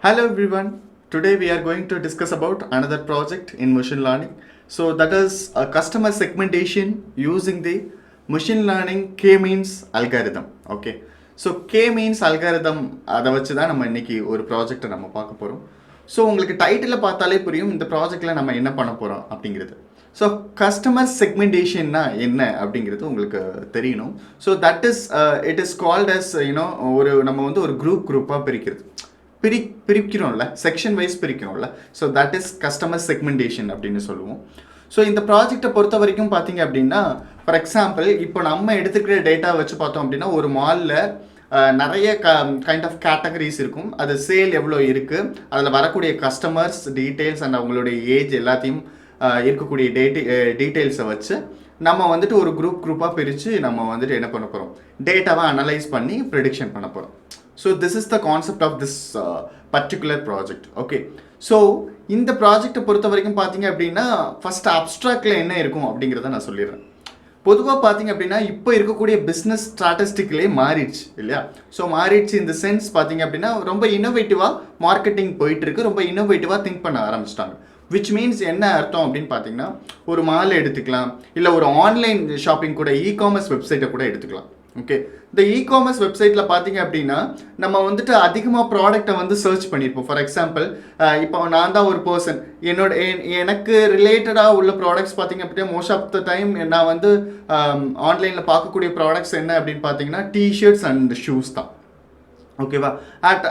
Hello everyone. Today we are going to discuss about another project in machine learning. So that is a customer segmentation using the machine learning k-means algorithm. Okay. So k-means algorithm அதை வச்சு தான் நம்ம இன்னைக்கு ஒரு ப்ராஜெக்டை நம்ம பார்க்க போகிறோம். ஸோ உங்களுக்கு டைட்டில் பார்த்தாலே புரியும் இந்த ப்ராஜெக்டில் நம்ம என்ன பண்ண போகிறோம் அப்படிங்கிறது. ஸோ கஸ்டமர் செக்மெண்டேஷன்னா என்ன அப்படிங்கிறது உங்களுக்கு தெரியணும். So that is it is called as நம்ம வந்து ஒரு குரூப்பாக பிரிக்கிறது. பிரிக்கிறோம்ல, செக்ஷன் வைஸ் பிரிக்கிறோம்ல. So that is customer segmentation அப்படின்னு சொல்லுவோம். ஸோ இந்த ப்ராஜெக்டை பொறுத்த வரைக்கும் பார்த்தீங்க அப்படின்னா, ஃபார் எக்ஸாம்பிள் இப்போ நம்ம எடுத்துக்கிற டேட்டா வச்சு பார்த்தோம் அப்படின்னா, ஒரு மாலில் நிறைய கைண்ட் ஆஃப் கேட்டகரிஸ் இருக்கும். அது சேல் எவ்வளோ இருக்குது, அதில் வரக்கூடிய கஸ்டமர்ஸ் டீட்டெயில்ஸ் அண்ட் அவங்களுடைய ஏஜ் எல்லாத்தையும் இருக்கக்கூடிய டீட்டெயில்ஸை வச்சு நம்ம வந்துட்டு ஒரு குரூப்பாக பிரித்து நம்ம வந்துட்டு என்ன பண்ண போகிறோம், டேட்டாவை அனலைஸ் பண்ணி ப்ரெடிக்ஷன் பண்ண போகிறோம். So this is the concept of this particular project. Okay. So இந்த ப்ராஜெக்டை பொறுத்த வரைக்கும் பார்த்தீங்க அப்படின்னா, ஃபர்ஸ்ட் அப்ட்ராக்டில் என்ன இருக்கும் அப்படிங்கிறத நான் சொல்லிடுறேன். பொதுவாக பார்த்தீங்க அப்படின்னா இப்போ இருக்கக்கூடிய பிஸ்னஸ் ஸ்ட்ராட்டஜிக்கலே மாறிடுச்சு இல்லையா. ஸோ மாறிடுச்சு இந்த சென்ஸ் பார்த்தீங்க அப்படின்னா ரொம்ப இன்னோவேட்டிவாக மார்க்கெட்டிங் போயிட்டு இருக்கு, ரொம்ப இன்னோவேட்டிவாக திங்க் பண்ண ஆரம்பிச்சிட்டாங்க. விச் மீன்ஸ் என்ன அர்த்தம் அப்படின்னு பார்த்தீங்கன்னா, ஒரு மால் எடுத்துக்கலாம், இல்லை ஒரு ஆன்லைன் ஷாப்பிங் கூட இ-காமர்ஸ் வெப்சைட்டை கூட எடுத்துக்கலாம். ஓகே, இந்த இ-காமர்ஸ் வெப்சைட்டில் பார்த்தீங்க அப்படின்னா நம்ம வந்துட்டு அதிகமாக ப்ராடக்டை வந்து சர்ச் பண்ணியிருப்போம். ஃபார் எக்ஸாம்பிள் இப்போ நான் தான் ஒரு பர்சன், எனக்கு ரிலேட்டடாக உள்ள ப்ராடக்ட்ஸ் பார்த்தீங்க அப்படின்னா மோஸ்ட் ஆஃப் த டைம் நான் வந்து ஆன்லைனில் பார்க்கக்கூடிய ப்ராடக்ட்ஸ் என்ன அப்படின்னு பார்த்தீங்கன்னா டிஷர்ட்ஸ் அண்ட் ஷூஸ் தான். ஓகேவா.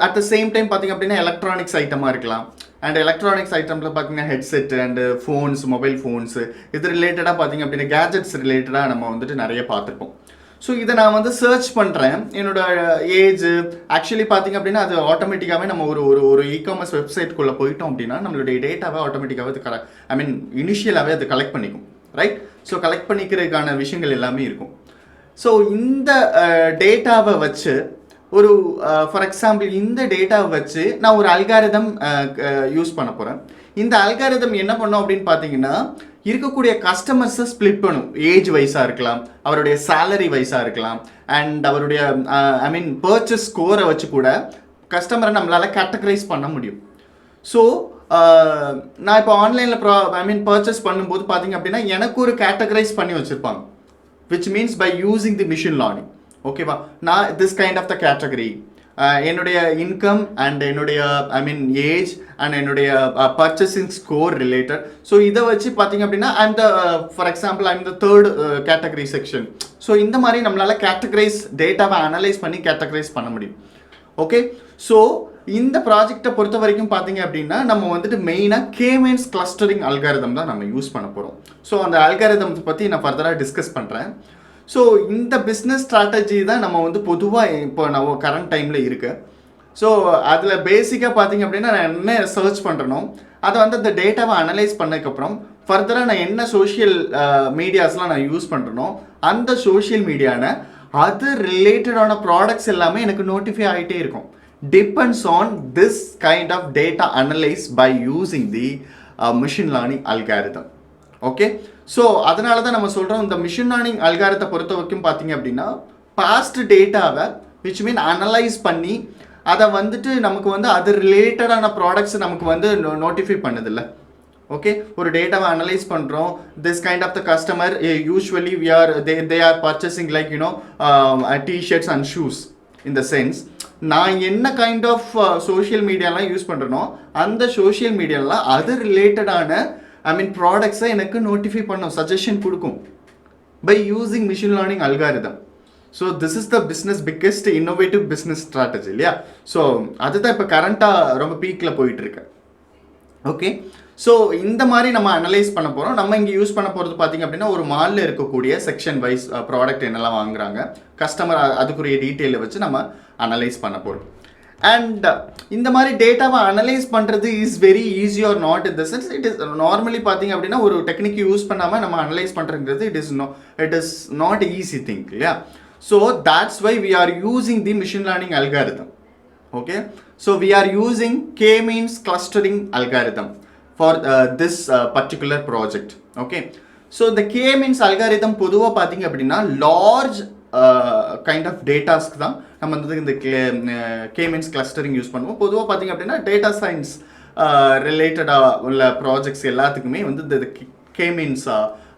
அட் த சேம் டைம் பார்த்தீங்க அப்படின்னா எலக்ட்ரானிக்ஸ் ஐட்டமாக இருக்கலாம். அண்ட் எலக்ட்ரானிக்ஸ் ஐட்டமில் பார்த்தீங்கன்னா headset and phones, mobile phones, இது ரிலேட்டடாக பார்த்தீங்க அப்படின்னா கேஜெட்ஸ் ரிலேட்டடாக நம்ம வந்துட்டு நிறைய பார்த்துருப்போம். ஸோ இதை நான் வந்து சர்ச் பண்ணுறேன், என்னோட ஏஜ் ஆக்சுவலி பார்த்தீங்க அப்படின்னா அது ஆட்டோமேட்டிக்காகவே நம்ம ஒரு இ-காமர்ஸ் வெப்சைட்குள்ளே போயிட்டோம் அப்படின்னா நம்மளுடைய டேட்டாவை ஆட்டோமேட்டிக்காகவே அது இனிஷியலாகவே அது கலெக்ட் பண்ணிக்கும், ரைட். ஸோ கலெக்ட் பண்ணிக்கிறதுக்கான விஷயங்கள் எல்லாமே இருக்கும். ஸோ இந்த டேட்டாவை வச்சு ஃபார் எக்ஸாம்பிள் இந்த டேட்டாவை வச்சு நான் ஒரு அல்காரிதம் யூஸ் பண்ண போகிறேன். இந்த அல்காரிதம் என்ன பண்ணோம் அப்படின்னு பார்த்தீங்கன்னா, இருக்கக்கூடிய கஸ்டமர்ஸை ஸ்ப்ளிட் பண்ணும். ஏஜ் வைஸாக இருக்கலாம், அவருடைய சேலரி வைஸாக இருக்கலாம், அண்ட் அவருடைய பர்ச்சேஸ் ஸ்கோரை வச்சு கூட கஸ்டமரை நம்மளால் கேட்டகரைஸ் பண்ண முடியும். ஸோ நான் இப்போ ஆன்லைனில் பர்ச்சேஸ் பண்ணும்போது பார்த்தீங்க அப்படின்னா எனக்கு ஒரு கேட்டகரைஸ் பண்ணி வச்சுருப்பாங்க, which means by using the machine learning. ஓகேவா. நான் this kind of the category, என்னுடைய இன்கம் அண்ட் என்னுடைய ஏஜ் அண்ட் என்னுடைய பர்ச்சேசிங் ஸ்கோர் ரிலேட்டட். ஸோ இதை வச்சு பார்த்தீங்க அப்படின்னா for example I'm the third category section. So இந்த மாதிரி நம்மளால் கேட்டகரைஸ் டேட்டாவை அனலைஸ் பண்ணி கேட்டகரைஸ் பண்ண முடியும். ஓகே. ஸோ இந்த ப்ராஜெக்டை பொறுத்த வரைக்கும் பார்த்தீங்க அப்படின்னா நம்ம வந்துட்டு மெயினாக k-means கிளஸ்டரிங் அல்காரிதம் தான் நம்ம யூஸ் பண்ண போகிறோம். ஸோ அந்த அல்காரிதம் பற்றி நான் ஃபர்தராக டிஸ்கஸ் பண்ணுறேன். ஸோ இந்த பிஸ்னஸ் ஸ்ட்ராட்டஜி தான் நம்ம வந்து பொதுவாக இப்போ நம்ம கரண்ட் டைமில் இருக்கு. ஸோ அதில் பேசிக்காக பார்த்தீங்க அப்படின்னா நான் என்ன சர்ச் பண்ணுறனோ அதை வந்து அந்த டேட்டாவை அனலைஸ் பண்ணதுக்கப்புறம் ஃபர்தராக நான் என்ன சோஷியல் மீடியாஸ்லாம் நான் யூஸ் பண்ணுறனோ அந்த சோஷியல் மீடியான அது ரிலேட்டடான ப்ராடக்ட்ஸ் எல்லாமே எனக்கு நோட்டிஃபை ஆகிட்டே இருக்கும். Depends on this kind of data analyse by using the machine learning algorithm. Okay. So அதனால தான் நம்ம சொல்கிறோம், இந்த மிஷின் லேர்னிங் அல்காரிதத்தை பொறுத்த வரைக்கும் பார்த்தீங்க அப்படின்னா பாஸ்ட் டேட்டாவை விச் மீன் அனலைஸ் பண்ணி அதை வந்துட்டு நமக்கு வந்து அது ரிலேட்டடான ப்ராடக்ட்ஸ் நமக்கு வந்து நோட்டிஃபை பண்ணுதில்ல. ஓகே. ஒரு டேட்டாவை அனலைஸ் பண்ணுறோம், this kind of the customer usually they are purchasing like T-shirts and shoes. இந்த சென்ஸ் நான் என்ன கைண்ட் ஆஃப் சோஷியல் மீடியாலாம் யூஸ் பண்ணுறனோ அந்த சோஷியல் மீடியாலாம் அது ரிலேட்டடான ப்ராடக்ட்ஸை எனக்கு நோட்டிஃபை பண்ணும், சஜஷன் கொடுக்கும் by using machine learning algorithm. So this is the biggest innovative business strategy இல்லையா. ஸோ அதுதான் இப்போ கரண்ட்டாக ரொம்ப பீக்கில் போயிட்டு இருக்கு. ஓகே. ஸோ இந்த மாதிரி நம்ம அனலைஸ் பண்ண போகிறோம். நம்ம இங்கே யூஸ் பண்ண போகிறது பார்த்தீங்க அப்படின்னா ஒரு மாலில் இருக்கக்கூடிய செக்ஷன் வைஸ் ப்ராடக்ட் என்னெல்லாம் வாங்குறாங்க, கஸ்டமர் அதுக்குரிய டீட்டெயிலை வச்சு நம்ம அனலைஸ் பண்ண போகிறோம். அண்ட் இந்த மாதிரி டேட்டாவை அனலைஸ் பண்ணுறது is very easy or not in the sense it is normally பார்த்தீங்க அப்படின்னா ஒரு டெக்னிக் யூஸ் பண்ணாமல் நம்ம அனலைஸ் பண்ணுறதுங்கிறது it is not easy thing இல்லையா. So that's why we are using the machine learning algorithm. Okay, so we are using k-means clustering algorithm for this particular project. Okay, so the k-means algorithm பொதுவாக பார்த்தீங்க அப்படின்னா large kind of datasக்கு தான் நம்ம வந்து இந்த k-means clustering use பண்ணுவோம். பொதுவாக பார்த்தீங்க அப்படின்னா டேட்டா சயின்ஸ் ரிலேட்டடாக உள்ள ப்ராஜெக்ட்ஸ் எல்லாத்துக்குமே வந்து இந்த k-means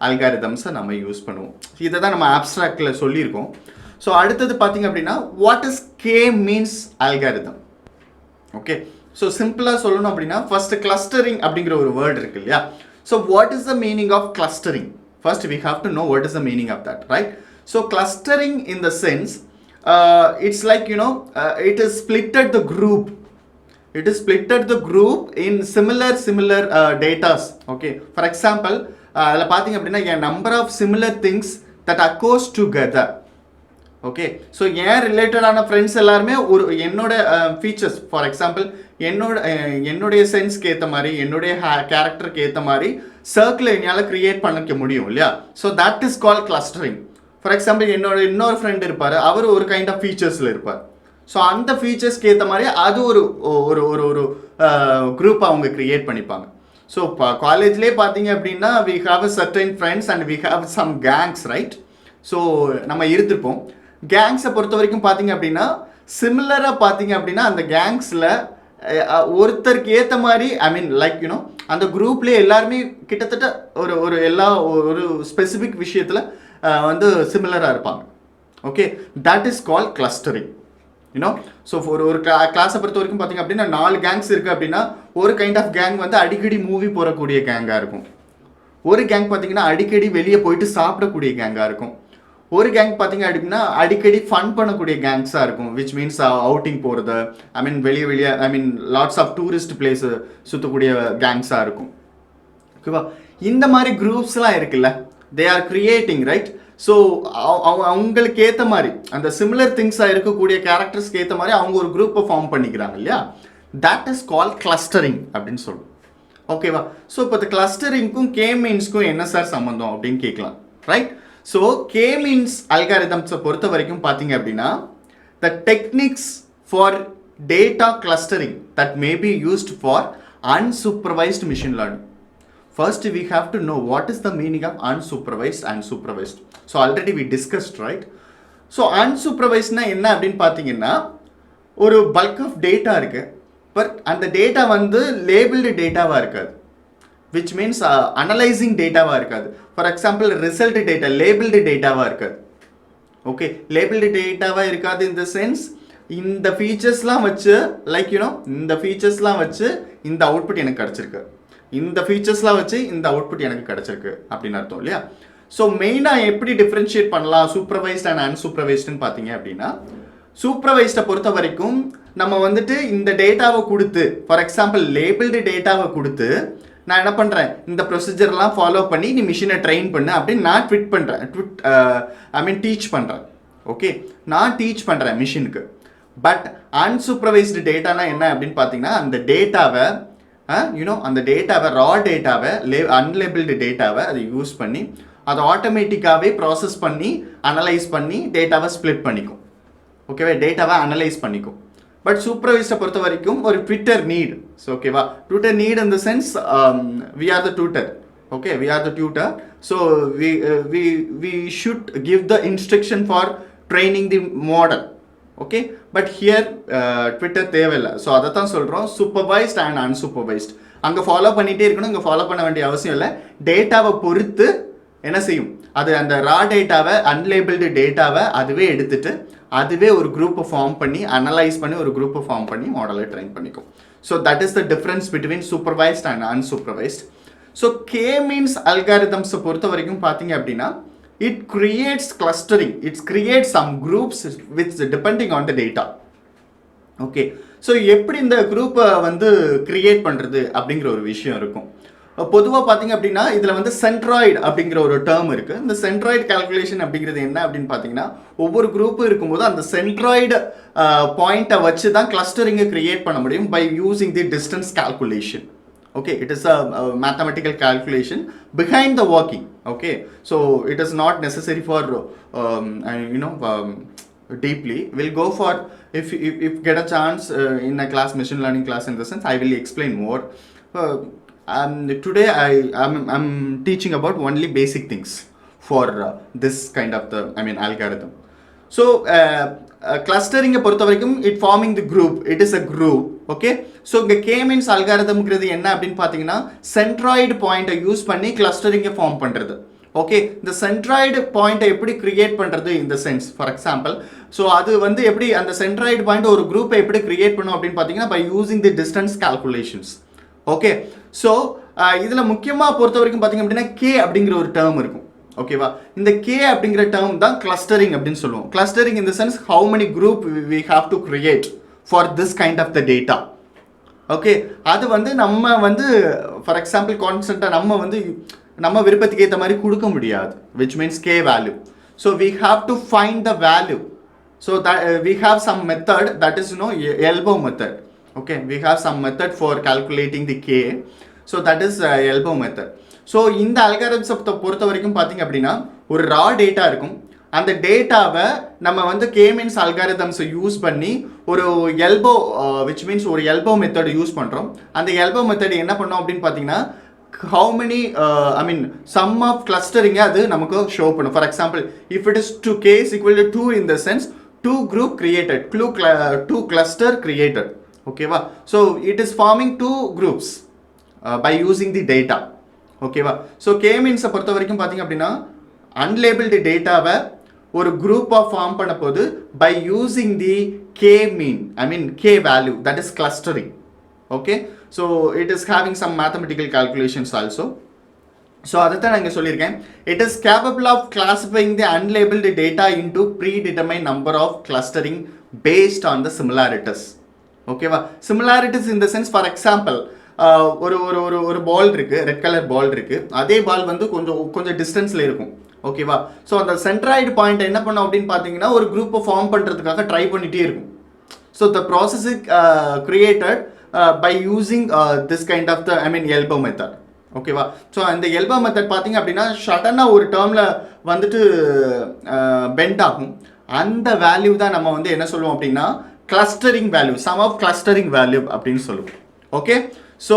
அல்காரிதம்ஸை நம்ம யூஸ் பண்ணுவோம். இதை தான் நம்ம ஆப்ஸ்ட்ராக்டில் சொல்லியிருக்கோம். ஸோ அடுத்தது பார்த்தீங்க அப்படின்னா what is k-means algorithm? Okay, so சிம்பிளாக சொல்லணும் அப்படின்னா ஃபர்ஸ்ட் கிளஸ்டரிங் அப்படிங்கிற ஒரு வேர்ட் இருக்கு இல்லையா? So what is the meaning of clustering? First we have to know what is the meaning of that, right? So clustering in the sense it's like it is splitted the group. It is splitted the group in similar datas. Okay, for example அதில் பார்த்தீங்க அப்படின்னா a number of similar things that occurs together. Okay, so ஏன் ரிலேட்டடான friends எல்லாருமே ஒரு என்னோட features, for example என்னுடைய சென்ஸ்க்கு ஏற்ற மாதிரி என்னுடைய கேரக்டருக்கு ஏற்ற மாதிரி சர்க்கிளை என்னால் கிரியேட் பண்ணிக்க முடியும் இல்லையா? So that is call clustering. For example இன்னொரு ஃப்ரெண்ட் இருப்பார், அவர் ஒரு கைண்ட் ஆஃப் ஃபீச்சர்ஸில் இருப்பார். ஸோ அந்த ஃபீச்சர்ஸ்க்கு ஏற்ற மாதிரி அது ஒரு ஒரு ஒரு ஒரு குரூப் அவங்க கிரியேட் பண்ணிப்பாங்க. ஸோ இப்போ காலேஜ்லேயே பார்த்தீங்க அப்படின்னா we have a certain friends and we have some gangs, right? So நம்ம இருந்திருப்போம். கேங்ஸை பொறுத்த வரைக்கும் பார்த்தீங்க அப்படின்னா சிமிலராக பார்த்தீங்க அப்படின்னா அந்த கேங்ஸில் ஒருத்தருக்கு ஏற்ற மாதிரி அந்த குரூப்லேயே எல்லாருமே கிட்டத்தட்ட ஒரு ஒரு ஸ்பெசிஃபிக் விஷயத்தில் வந்து சிமிலராக இருப்பாங்க. Okay, that is call clustering. So ஒரு கிளாஸை பொறுத்த வரைக்கும் பார்த்தீங்க அப்படின்னா 4 கேங்ஸ் இருக்குது அப்படின்னா ஒரு கைண்ட் ஆஃப் கேங் வந்து அடிக்கடி மூவி போகக்கூடிய கேங்காக இருக்கும். ஒரு கேங் பார்த்தீங்கன்னா அடிக்கடி வெளியே போயிட்டு சாப்பிடக்கூடிய கேங்காக இருக்கும். ஒரு கேங் பார்த்தீங்க அப்படின்னா அடிக்கடி ஃபன் பண்ணக்கூடிய கேங்ஸாக இருக்கும், விச் மீன்ஸ் அவுட்டிங் போகிறது, வெளியே லாட்ஸ் ஆஃப் டூரிஸ்ட் பிளேஸு சுற்றக்கூடிய கேங்ஸாக இருக்கும். ஓகேவா? இந்த மாதிரி குரூப்ஸ்லாம் இருக்குல்ல, they are creating, right? So அவங்களுக்கு ஏற்ற மாதிரி அந்த சிமிலர் திங்ஸாக இருக்கக்கூடிய கேரக்டர்ஸ்க்கு ஏற்ற மாதிரி அவங்க ஒரு குரூப்பை ஃபார்ம் பண்ணிக்கிறாங்க இல்லையா? தட் இஸ் கால் கிளஸ்டரிங் அப்படின்னு சொல்லுவோம். ஓகேவா? ஸோ இப்போ இந்த கிளஸ்டரிங்க்கும் k-meansக்கும் என்ன சார் சம்மந்தம் அப்படின்னு கேட்கலாம், ரைட்? ஸோ k-means அல்காரிதம்ஸை பொறுத்த வரைக்கும் பார்த்தீங்க அப்படின்னா the techniques for data clustering that may be used for unsupervised machine learning. First we have to know what is the meaning of unsupervised and supervised. So already we discussed, right? So unsupervised na enna அப்படினு பார்த்தீங்கன்னா ஒரு bulk of data இருக்கு, but அந்த data வந்து labelled டேட்டாவாக இருக்காது, which means analysing டேட்டாவாக இருக்காது. For example result data labelled டேட்டாவாக இருக்காது. ஓகே, லேபிள்டு டேட்டாவாக இருக்காது இன் த சென்ஸ் இந்த ஃபீச்சர்ஸ்லாம் வச்சு இந்த ஃபீச்சர்ஸ்லாம் வச்சு இந்த அவுட்புட் எனக்கு கிடச்சிருக்கு, இந்த ஃபீச்சர்ஸ்லாம் வச்சு இந்த அவுட்புட் எனக்கு கிடச்சிருக்கு அப்படின்னு அர்த்தம் இல்லையா? ஸோ மெயினாக எப்படி டிஃப்ரென்ஷியேட் பண்ணலாம் சூப்பர்வைஸ்ட் அண்ட் அன்சூப்பர்வைஸ்டுன்னு பார்த்தீங்க அப்படின்னா, சூப்பர்வைஸ்டை பொறுத்த வரைக்கும் நம்ம வந்துட்டு இந்த டேட்டாவை கொடுத்து, ஃபார் எக்ஸாம்பிள் லேபிள்டு டேட்டாவை கொடுத்து நான் என்ன பண்ணுறேன், இந்த ப்ரொசீஜர்லாம் ஃபாலோ பண்ணி நீ மிஷினை ட்ரெயின் பண்ணு அப்படின்னு நான் டீச் பண்ணுறேன். ஓகே, நான் டீச் பண்ணுறேன் மிஷினுக்கு. பட் அன்சூப்பர்வைஸ்டு டேட்டானா என்ன அப்படின்னு பார்த்தீங்கன்னா அந்த டேட்டாவை அந்த டேட்டாவை ரா டேட்டாவை அன்லேபிள்டு டேட்டாவை அதை யூஸ் பண்ணி அதை ஆட்டோமேட்டிக்காகவே ப்ராசஸ் பண்ணி அனலைஸ் பண்ணி டேட்டாவை ஸ்ப்ளிட் பண்ணிக்கும். ஓகேவா? டேட்டாவை அனலைஸ் பண்ணிக்கும். பட் சூப்பர்வைஸ்டை பொறுத்த வரைக்கும் ஒரு ட்விட்டர் நீட். ஸோ ஓகேவா? Tutor need in the sense we are the tutor. Okay, we are the tutor. So we should give the instruction for training the model. Okay, but here tutor தேவையில்லை. So அதை தான் சொல்கிறோம் supervised and unsupervised. அங்கே follow பண்ணிகிட்டே இருக்கணும், இங்கே follow பண்ண வேண்டிய அவசியம் இல்லை. டேட்டாவை பொறுத்து என்ன செய்யும், அது அந்த ரா டேட்டாவை அன்லேபிள்டு டேட்டாவை அதுவே எடுத்துட்டு அதுவே ஒரு குரூப்பை ஃபார்ம் பண்ணி அனலைஸ் பண்ணி ஒரு குரூப்பை ஃபார்ம் பண்ணி மாடலை ட்ரெயின் பண்ணிக்கும். So that is the difference between supervised and unsupervised. So k-means அல்காரிதம்ஸை பொறுத்த வரைக்கும் பார்த்தீங்க அப்படின்னா it creates clustering, it creates some groups which depending on the data. Okay, so எப்படி இந்த குரூப்பை வந்து கிரியேட் பண்ணுறது அப்படிங்கிற ஒரு விஷயம் இருக்கும். பொதுவாக பார்த்தீங்க அப்படின்னா இதில் வந்து சென்ட்ராய்டு அப்படிங்கிற ஒரு டேர்ம் இருக்குது. இந்த சென்ட்ராய்டு கால்குலேஷன் அப்படிங்கிறது என்ன அப்படின்னு பார்த்தீங்கன்னா ஒவ்வொரு குரூப்பும் இருக்கும்போது அந்த சென்ட்ராய்டு பாயிண்ட்டை வச்சு தான் கிளஸ்டரிங்கை கிரியேட் பண்ண முடியும் by using the distance calculation. Okay, it is a mathematical calculation behind the working. Okay, so it is not necessary for deeply. We'll go for if get a chance in a class, machine learning class in the sense I will explain more. Today I'm teaching about only basic things for this kind of the algorithm. So clustering பொறுத்த வரைக்கும் it forming the group, it is a group. Okay, so இங்க k-means algorithmங்கிறது என்ன அப்படின்னு பார்த்தீங்கன்னா centroid point use பண்ணி clustering form பண்றது. Okay, இந்த centroid point எப்படி கிரியேட் பண்றது in the sense, for example, so அது வந்து எப்படி அந்த centroid point ஒரு குரூப்பை எப்படி கிரியேட் பண்ணும் அப்படின்னு பார்த்தீங்கன்னா by using the distance calculations. Okay, so இதில் முக்கியமாக பொறுத்த வரைக்கும் பார்த்தீங்க அப்படின்னா k அப்படிங்கிற ஒரு டேர்ம் இருக்கும். ஓகேவா, இந்த k அப்படிங்கிற டேர்ம் தான் கிளஸ்டரிங் அப்படின்னு சொல்லுவோம். Clustering in the sense how many group we have to create for this kind of the data. Okay, அது வந்து நம்ம வந்து ஃபார் எக்ஸாம்பிள் கான்ஸ்டன்ட்டாக நம்ம விருப்பத்துக்கு ஏற்ற மாதிரி கொடுக்க முடியாது, which means k value. So we have to find the value. So we have some method that is elbow method. Okay, we have some method for calculating the k, so that is elbow method. So இந்த algorithms பொறுத்த வரைக்கும் பார்த்தீங்க அப்படின்னா ஒரு raw data இருக்கும். அந்த டேட்டாவை நம்ம வந்து k-means algorithms யூஸ் பண்ணி ஒரு elbow which means ஒரு elbow method யூஸ் பண்ணுறோம். அந்த elbow method என்ன பண்ணோம் அப்படின்னு பார்த்தீங்கன்னா how many sum of clustering அது நமக்கு ஷோ பண்ணும். For example, if it is 2k is equal to 2 in the sense 2 group created, 2 cluster created. Okay va, so it is forming 2 groups by using the data. Okay va, so k-means பொறுத்த வரைக்கும் பார்த்தீங்க அப்படின்னா unlabeled dataவை ஒரு குரூப்பாக form பண்ண போது by using the k-mean, k value, that is clustering. Okay, so it is having some mathematical calculations also. So அதை தான் நான் இங்கே சொல்லியிருக்கேன். It is capable of classifying the unlabeled data into predetermined number of clustering based on the similarities. ஓகேவா, similarities in the sense for example ஒரு ஒரு ஒரு ஒரு பால் இருக்குது, ரெட் கலர் பால் இருக்குது, அதே பால் வந்து கொஞ்சம் டிஸ்டன்ஸில் இருக்கும். ஓகேவா, ஸோ அந்த சென்ட்ராய்டு பாயிண்ட் என்ன பண்ணோம் அப்படின்னு பார்த்தீங்கன்னா ஒரு குரூப்பை ஃபார்ம் பண்ணுறதுக்காக ட்ரை பண்ணிகிட்டே இருக்கும். So the process is created by using this kind of the elbow method. ஓகேவா, ஸோ அந்த elbow மெத்தட் பார்த்தீங்க அப்படின்னா சடனாக ஒரு டேர்மில் வந்துட்டு பெண்ட் ஆகும். அந்த வேல்யூ தான் நம்ம வந்து என்ன சொல்லுவோம் அப்படின்னா clustering value, sum of clustering value அப்படின்னு சொல்லுவோம். Okay, so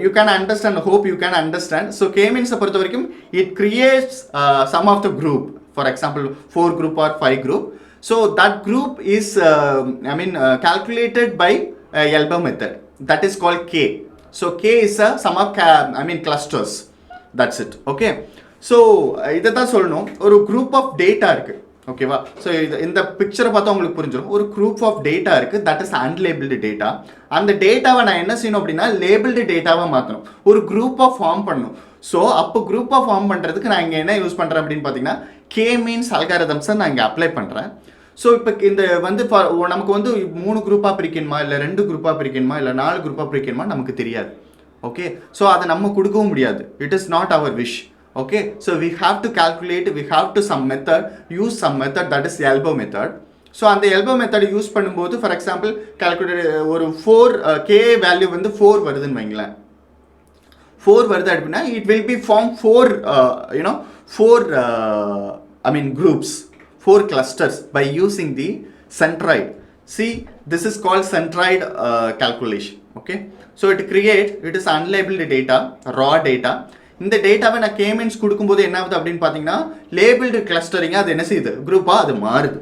you can understand, hope you can understand. So k-means பொறுத்த வரைக்கும் it creates some of the group, for example 4 group or 5 group. ஸோ தட் குரூப் இஸ் calculated by elbow method, that is called k. So k is a sum of clusters, that's it. Okay, so இதை தான் சொல்லணும். ஒரு குரூப் ஆஃப் டேட்டா இருக்குது. ஓகேவா, ஸோ இந்த பிக்சரை பார்த்தா உங்களுக்கு புரிஞ்சிடும். ஒரு குரூப் ஆஃப் டேட்டா இருக்குது, தட் இஸ் அன்லேபிள்டு டேட்டா. அந்த டேட்டாவை நான் என்ன செய்யணும் அப்படின்னா லேபிள்டு டேட்டாவை மாற்றணும், ஒரு குரூப்பாக ஃபார்ம் பண்ணணும். ஸோ அப்போ குரூப்பாக ஃபார்ம் பண்ணுறதுக்கு நான் இங்கே என்ன யூஸ் பண்ணுறேன் அப்படின்னு பார்த்தீங்கன்னா k-means algorithms நான் இங்கே அப்ளை பண்ணுறேன். ஸோ இப்போ இந்த வந்து நமக்கு வந்து 3 குரூப்பாக பிரிக்கணுமா, இல்லை 2 குரூப்பாக பிரிக்கணுமா, இல்லை 4 குரூப்பாக பிரிக்கணுமா நமக்கு தெரியாது. ஓகே, ஸோ அதை நம்ம கொடுக்கவும் முடியாது. It is not our wish. Okay, so we have to calculate, we have to use some method, that is elbow method. So அந்த elbow method யூஸ் பண்ணும்போது ஃபார் எக்ஸாம்பிள் கால்குலேட் ஒரு 4 k வேல்யூ வந்து 4 வருதுன்னு வைங்களேன். 4 வருது அப்படின்னா it will be form 4 groups, 4 clusters by using the centroid. See, this is called centroid calculation. Okay, so it is unlabeled data, raw data. இந்த டேட்டாவை நான் k-means கொடுக்கும்போது என்ன ஆகுது அப்படின்னு பார்த்தீங்கன்னா லேபிள்டு கிளஸ்டரிங்காக அது என்ன செய்யுது, குரூப்பாக அது மாறுது.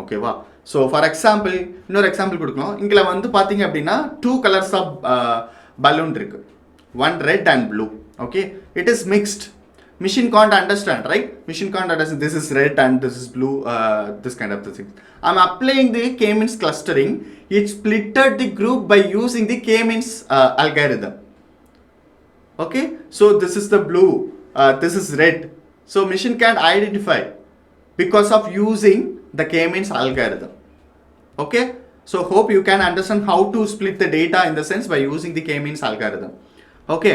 ஓகேவா, ஸோ ஃபார் எக்ஸாம்பிள் இன்னொரு எக்ஸாம்பிள் கொடுக்கலாம். இங்கே வந்து பார்த்தீங்க அப்படின்னா 2 கலர்ஸ் ஆஃப் பலூன் இருக்குது, 1 red and blue. Okay, it is mixed. Machine can't understand, right? Machine can't understand this is red and this is blue, this kind of things. I'm applying the k-means clustering. It splitted the group by using the k-means algorithm. Okay, so this is the blue, this is red. So machine can't identify because of using the k-means algorithm. Okay, so hope you can understand how to split the data in the sense by using the k-means algorithm. Okay,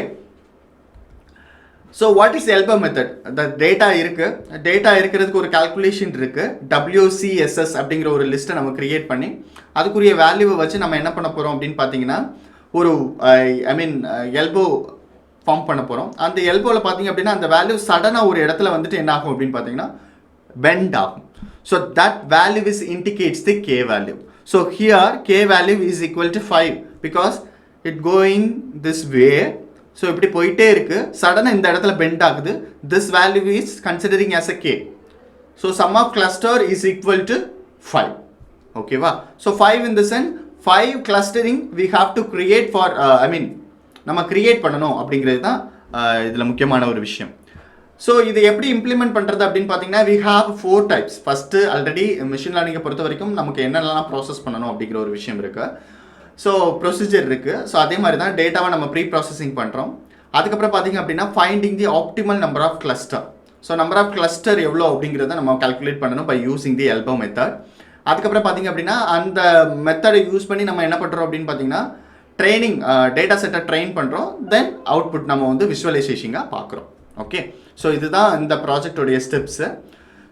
so what is elbow method? The data இருக்கிறதுக்கு ஒரு calculation இருக்கு, WCSS அப்படிங்கிற ஒரு லிஸ்ட்டை நம்ம create பண்ணி அதுக்குரிய வேல்யூவை வச்சு நம்ம என்ன பண்ண போகிறோம் அப்படின்னு பார்த்தீங்கன்னா ஒரு elbow ஃபார்ம் பண்ண போகிறோம். அந்த எல்போவில் பார்த்தீங்க அப்படின்னா அந்த வேல்யூ சடனாக ஒரு இடத்துல வந்துட்டு என்ன ஆகும் அப்படின்னு பார்த்தீங்கன்னா பெண்ட் ஆகும். So that value is indicates the k value. So here k value is equal to 5 because it going this way. So இப்படி போயிட்டே இருக்குது, சடனாக இந்த இடத்துல பெண்ட் ஆகுது. This value is considering as a k. So sum of cluster is equal to 5. Okay va? So 5 in the sense 5 clustering we have to create for நம்ம create பண்ணணும் அப்படிங்கிறது தான் இதில் முக்கியமான ஒரு விஷயம். ஸோ இதை எப்படி இம்ப்ளிமெண்ட் பண்ணுறது அப்படின்னு பார்த்தீங்கன்னா we have 4 types. First already machine லேர்னிங்கை பொறுத்த வரைக்கும் நமக்கு என்னென்னலாம் ப்ராசஸ் பண்ணணும் அப்படிங்கிற ஒரு விஷயம் இருக்குது. ஸோ ப்ரொசீஜர் இருக்குது. ஸோ அதே மாதிரி தான் டேட்டாவை நம்ம ப்ரீ ப்ராசஸிங் பண்ணுறோம். அதுக்கப்புறம் பார்த்தீங்க அப்படின்னா finding the optimal number of cluster. So number of cluster எவ்வளோ அப்படிங்கிறத நம்ம கால்குலேட் பண்ணணும் by using the elbow method. அதுக்கப்புறம் பார்த்தீங்க அப்படின்னா அந்த மெத்தடை யூஸ் பண்ணி நம்ம என்ன பண்ணுறோம் அப்படின்னு பார்த்தீங்கன்னா ட்ரைனிங் டேட்டா செட்டை ட்ரெயின் பண்ணுறோம். தென் அவுட்புட் நம்ம வந்து விஷுவலைசேஷனாக பார்க்குறோம். ஓகே, ஸோ இதுதான் இந்த ப்ராஜெக்டோடைய ஸ்டெப்ஸு.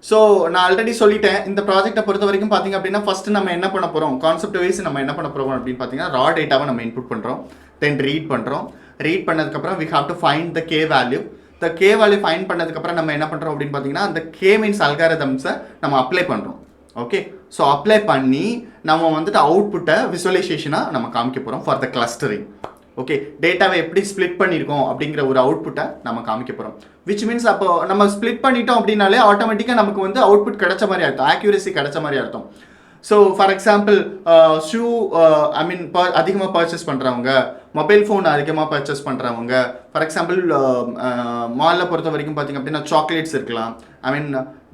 ஸோ நான் ஆல்ரெடி சொல்லிட்டேன், இந்த ப்ராஜெக்டை பொறுத்த வரைக்கும் பார்த்தீங்க அப்படின்னா ஃபஸ்ட்டு நம்ம என்ன பண்ண போகிறோம், கான்செப்ட் வைஸ் நம்ம என்ன பண்ண போகிறோம் அப்படின்னு பார்த்தீங்கன்னா ரா டேட்டாவை நம்ம இன்புட் பண்ணுறோம். தென் ரீட் பண்ணுறோம். ரீட் பண்ணதுக்கப்புறம் we have to find the K value. The K value find பண்ணதுக்கப்புறம் நம்ம என்ன பண்ணுறோம் அப்படின்னு பார்த்தீங்கன்னா அந்த கே மீன்ஸ் அல்காரிதம்ஸை நம்ம அப்ளை பண்ணுறோம். ஓகே, ஸோ அப்ளை பண்ணி நம்ம வந்துட்டு அவுட்புட்டை விஷுவலைசேஷனாக நம்ம காமிக்க போகிறோம் ஃபார் த கிளஸ்டரிங். ஓகே, டேட்டாவை எப்படி ஸ்ப்ளிட் பண்ணியிருக்கோம் அப்படிங்கிற ஒரு அவுட்புட்டை நம்ம காமிக்க போகிறோம். விச் மீன்ஸ் அப்போ நம்ம ஸ்ப்ளிட் பண்ணிட்டோம் அப்படின்னாலே ஆட்டோமேட்டிக்காக நமக்கு வந்து அவுட்புட் கிடைச்ச மாதிரி அர்த்தம், ஆக்யூரசி கிடைச்ச மாதிரி அர்த்தம். ஸோ ஃபார் எக்ஸாம்பிள் ஷூ அதிகமாக பர்ச்சேஸ் பண்ணுறவங்க, மொபைல் ஃபோன் அதிகமாக பர்ச்சேஸ் பண்ணுறவங்க, ஃபார் எக்ஸாம்பிள் மாலில் பொறுத்த வரைக்கும் பார்த்திங்க அப்படின்னா சாக்லேட்ஸ் இருக்கலாம்,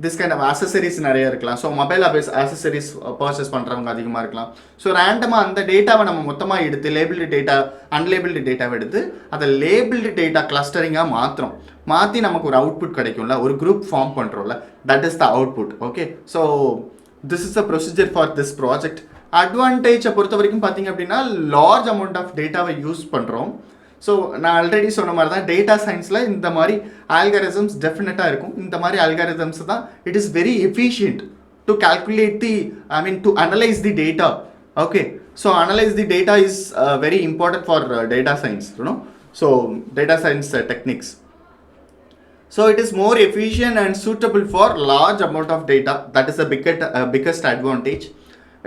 திஸ் கைண்ட் ஆஃப் அசசரிஸ் நிறைய இருக்கலாம். ஸோ மொபைல் அசசரிஸ் பர்ச்சேஸ் பண்ணுறவங்க அதிகமாக இருக்கலாம். ஸோ ரேண்டமாக அந்த டேட்டாவை நம்ம மொத்தமாக எடுத்து லேபிள்டு டேட்டா அன்லேபிள்டு டேட்டாவை எடுத்து அதை லேபிள்டு டேட்டா கிளஸ்டரிங்காக மாற்றி நமக்கு ஒரு அவுட்புட் கிடைக்கும்ல, ஒரு குரூப் ஃபார்ம் பண்ணுறோம்ல, that is the output. Okay, so this is the procedure for this project. Advantage பொறுத்த வரைக்கும் பார்த்தீங்க அப்படின்னா லார்ஜ் அமௌண்ட் ஆஃப் டேட்டாவை யூஸ் பண்ணுறோம். ஸோ நான் ஆல்ரெடி சொன்ன மாதிரி தான் டேட்டா சயின்ஸில் இந்த மாதிரி ஆல்காரிதம்ஸ் டெஃபினட்டாக இருக்கும். இந்த மாதிரி ஆல்காரிதம்ஸ் தான் it is very efficient to calculate the to analyse the data. Okay, so analyse the data is very important for data science, so data science techniques. So it is more efficient and suitable for large amount of data. That is the biggest advantage.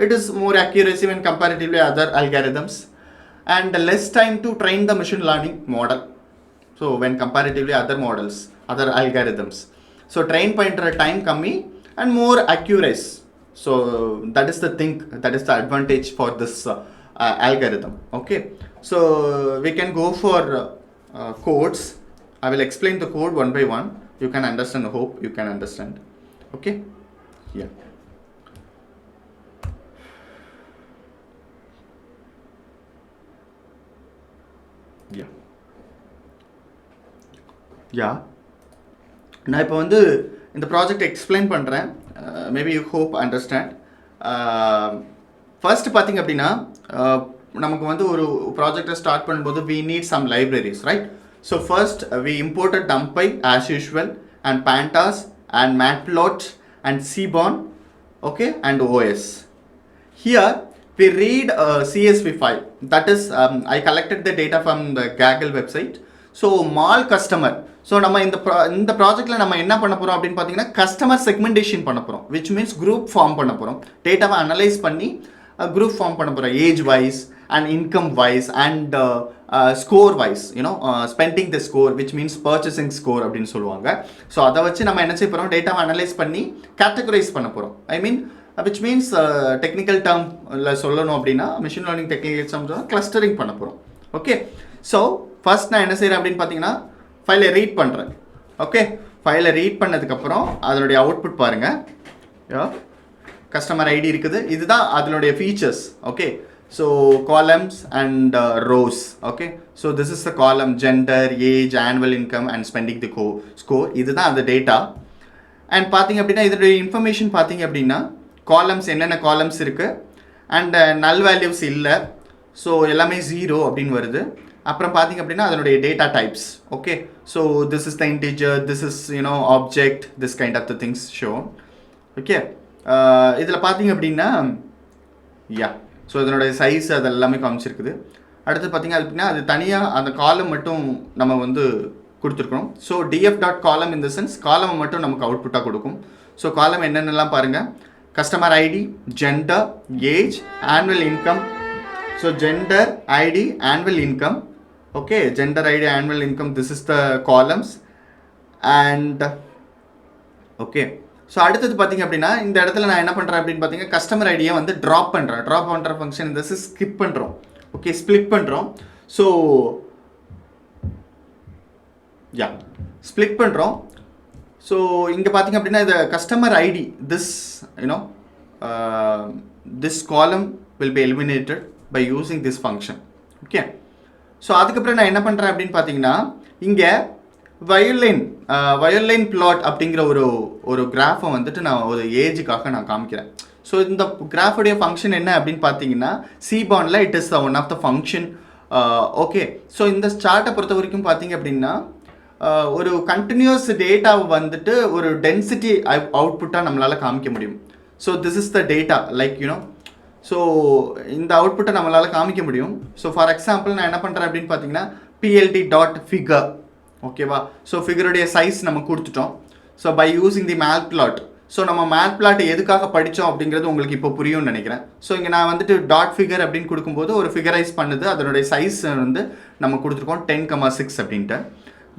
It is more accuracy when comparatively other algorithms and less time to train the machine learning model. So when comparatively other models, other algorithms. So train pointer time kammi and more accuracy. So that is the thing, that is the advantage for this algorithm. Okay, so we can go for codes. I will explain the code one by one. You can understand. I hope you can understand. Okay? Yeah. Yeah. Yeah. நான் இப்போ வந்து இந்த project explain பண்ணுறேன். Maybe you hope understand. First பார்த்தீங்க அப்படின்னா நமக்கு வந்து ஒரு ப்ராஜெக்டை ஸ்டார்ட் பண்ணும்போது we need some libraries, right? So first we imported NumPy as usual and pandas and matplot and cbon, okay, and OS. Here we read a CSV file. That is I collected the data from the Gaggle website. So mall customer. So நம்ம இந்த ப்ராஜெக்டில் நம்ம என்ன பண்ண போகிறோம் அப்படின்னு பார்த்தீங்கன்னா customer segmentation பண்ண போகிறோம். விச் மீன்ஸ் குரூப் ஃபார்ம் பண்ண போகிறோம். டேட்டாவை அனலைஸ் பண்ணி குரூப் ஃபார்ம் பண்ண போகிறோம். Age wise and income wise and score wise, spending the score, which means purchasing score அப்படின்னு சொல்லுவாங்க. ஸோ அதை வச்சு நம்ம என்ன செய்ய போகிறோம், டேட்டாவை அனலைஸ் பண்ணி கேட்டகரைஸ் பண்ண போகிறோம். which means டெக்னிக்கல் டேர்மில் சொல்லணும் அப்படின்னா machine learning technical terms clustering பண்ண போகிறோம். ஓகே, ஸோ ஃபர்ஸ்ட் நான் என்ன செய்கிறேன் அப்படின்னு பார்த்தீங்கன்னா ஃபைலை ரீட் பண்ணுறேன். ஓகே, ஃபைலை ரீட் பண்ணதுக்கப்புறம் அதனுடைய அவுட்புட் பாருங்கள். கஸ்டமர் ஐடி இருக்குது, இதுதான் அதனுடைய features. Okay, so columns and rows. Okay, so this is the column gender, age, annual income and spending the score. இதுதான் அந்த டேட்டா. அண்ட் பார்த்தீங்க அப்படின்னா இதோடைய இன்ஃபர்மேஷன் பார்த்தீங்க அப்படின்னா காலம்ஸ் என்னென்ன காலம்ஸ் இருக்குது அண்ட் நல் வேல்யூஸ் இல்லை, ஸோ எல்லாமே 0 அப்படின்னு வருது. அப்புறம் பார்த்தீங்க அப்படின்னா அதனுடைய data types. Okay, so this is the integer, this is object, this kind of the things show. Okay, இதில் பார்த்தீங்க அப்படின்னா ஸோ இதனுடைய சைஸ் அது எல்லாமே காமிச்சிருக்குது. அடுத்து பார்த்தீங்க அப்படின்னா அது தனியாக அந்த காலம் மட்டும் நம்ம வந்து கொடுத்துருக்கணும். So df.column in the sense காலம் மட்டும் நமக்கு அவுட்புட்டாக கொடுக்கும். ஸோ காலம் என்னென்னலாம் பாருங்கள், customer ID, gender, age, annual income. So gender, ID, annual income. Okay, gender, ID, annual income, this is the columns. And okay, so அடுத்தது பார்த்தீங்க அப்படின்னா இந்த இடத்துல நான் என்ன பண்ணுறேன் அப்படின்னு பார்த்தீங்கன்னா கஸ்டமர் ஐடியை வந்து ட்ராப் பண்ணுற ஃபங்க்ஷன் இந்த ஸ்கிப் பண்ணுறோம். ஓகே, ஸ்ப்ளிட் பண்ணுறோம். ஸோ ஸ்ப்ளிட் பண்ணுறோம். ஸோ இங்கே பார்த்தீங்க அப்படின்னா இந்த customer ID this column will be eliminated by using this function. Okay, so அதுக்கப்புறம் நான் என்ன பண்ணுறேன் அப்படின்னு பார்த்தீங்கன்னா இங்கே வயர்லைன் பிளாட் அப்படிங்கிற ஒரு கிராஃபை வந்துட்டு நான் ஒரு ஏஜுக்காக நான் காமிக்கிறேன். ஸோ இந்த கிராஃபுடைய ஃபங்க்ஷன் என்ன அப்படின்னு பார்த்தீங்கன்னா சிபானில் it is one of the function. Okay, so இந்த சார்ட்டை பொறுத்த வரைக்கும் பார்த்தீங்க அப்படின்னா ஒரு கண்டினியூஸ் டேட்டாவை வந்துட்டு ஒரு டென்சிட்டி அவுட்புட்டாக நம்மளால் காமிக்க முடியும். So this is the data like so இந்த அவுட்புட்டை நம்மளால் காமிக்க முடியும். ஸோ ஃபார் எக்ஸாம்பிள் நான் என்ன பண்ணுறேன் அப்படின்னு பார்த்தீங்கன்னா pld.figure. ஓகேவா, ஸோ ஃபிகருடைய சைஸ் நம்ம கொடுத்துட்டோம். So by using the matplot. So நம்ம மேட்ப்ளாட்டை எதுக்காக படித்தோம் அப்படிங்கிறது உங்களுக்கு இப்போ புரியும்னு நினைக்கிறேன். ஸோ இங்கே நான் வந்துட்டு டாட் ஃபிகர் அப்படின்னு கொடுக்கும்போது ஒரு ஃபிகரைஸ் பண்ணுது, அதனுடைய சைஸ் வந்து நம்ம கொடுத்துருக்கோம் 10,6 அப்படின்ட்டு.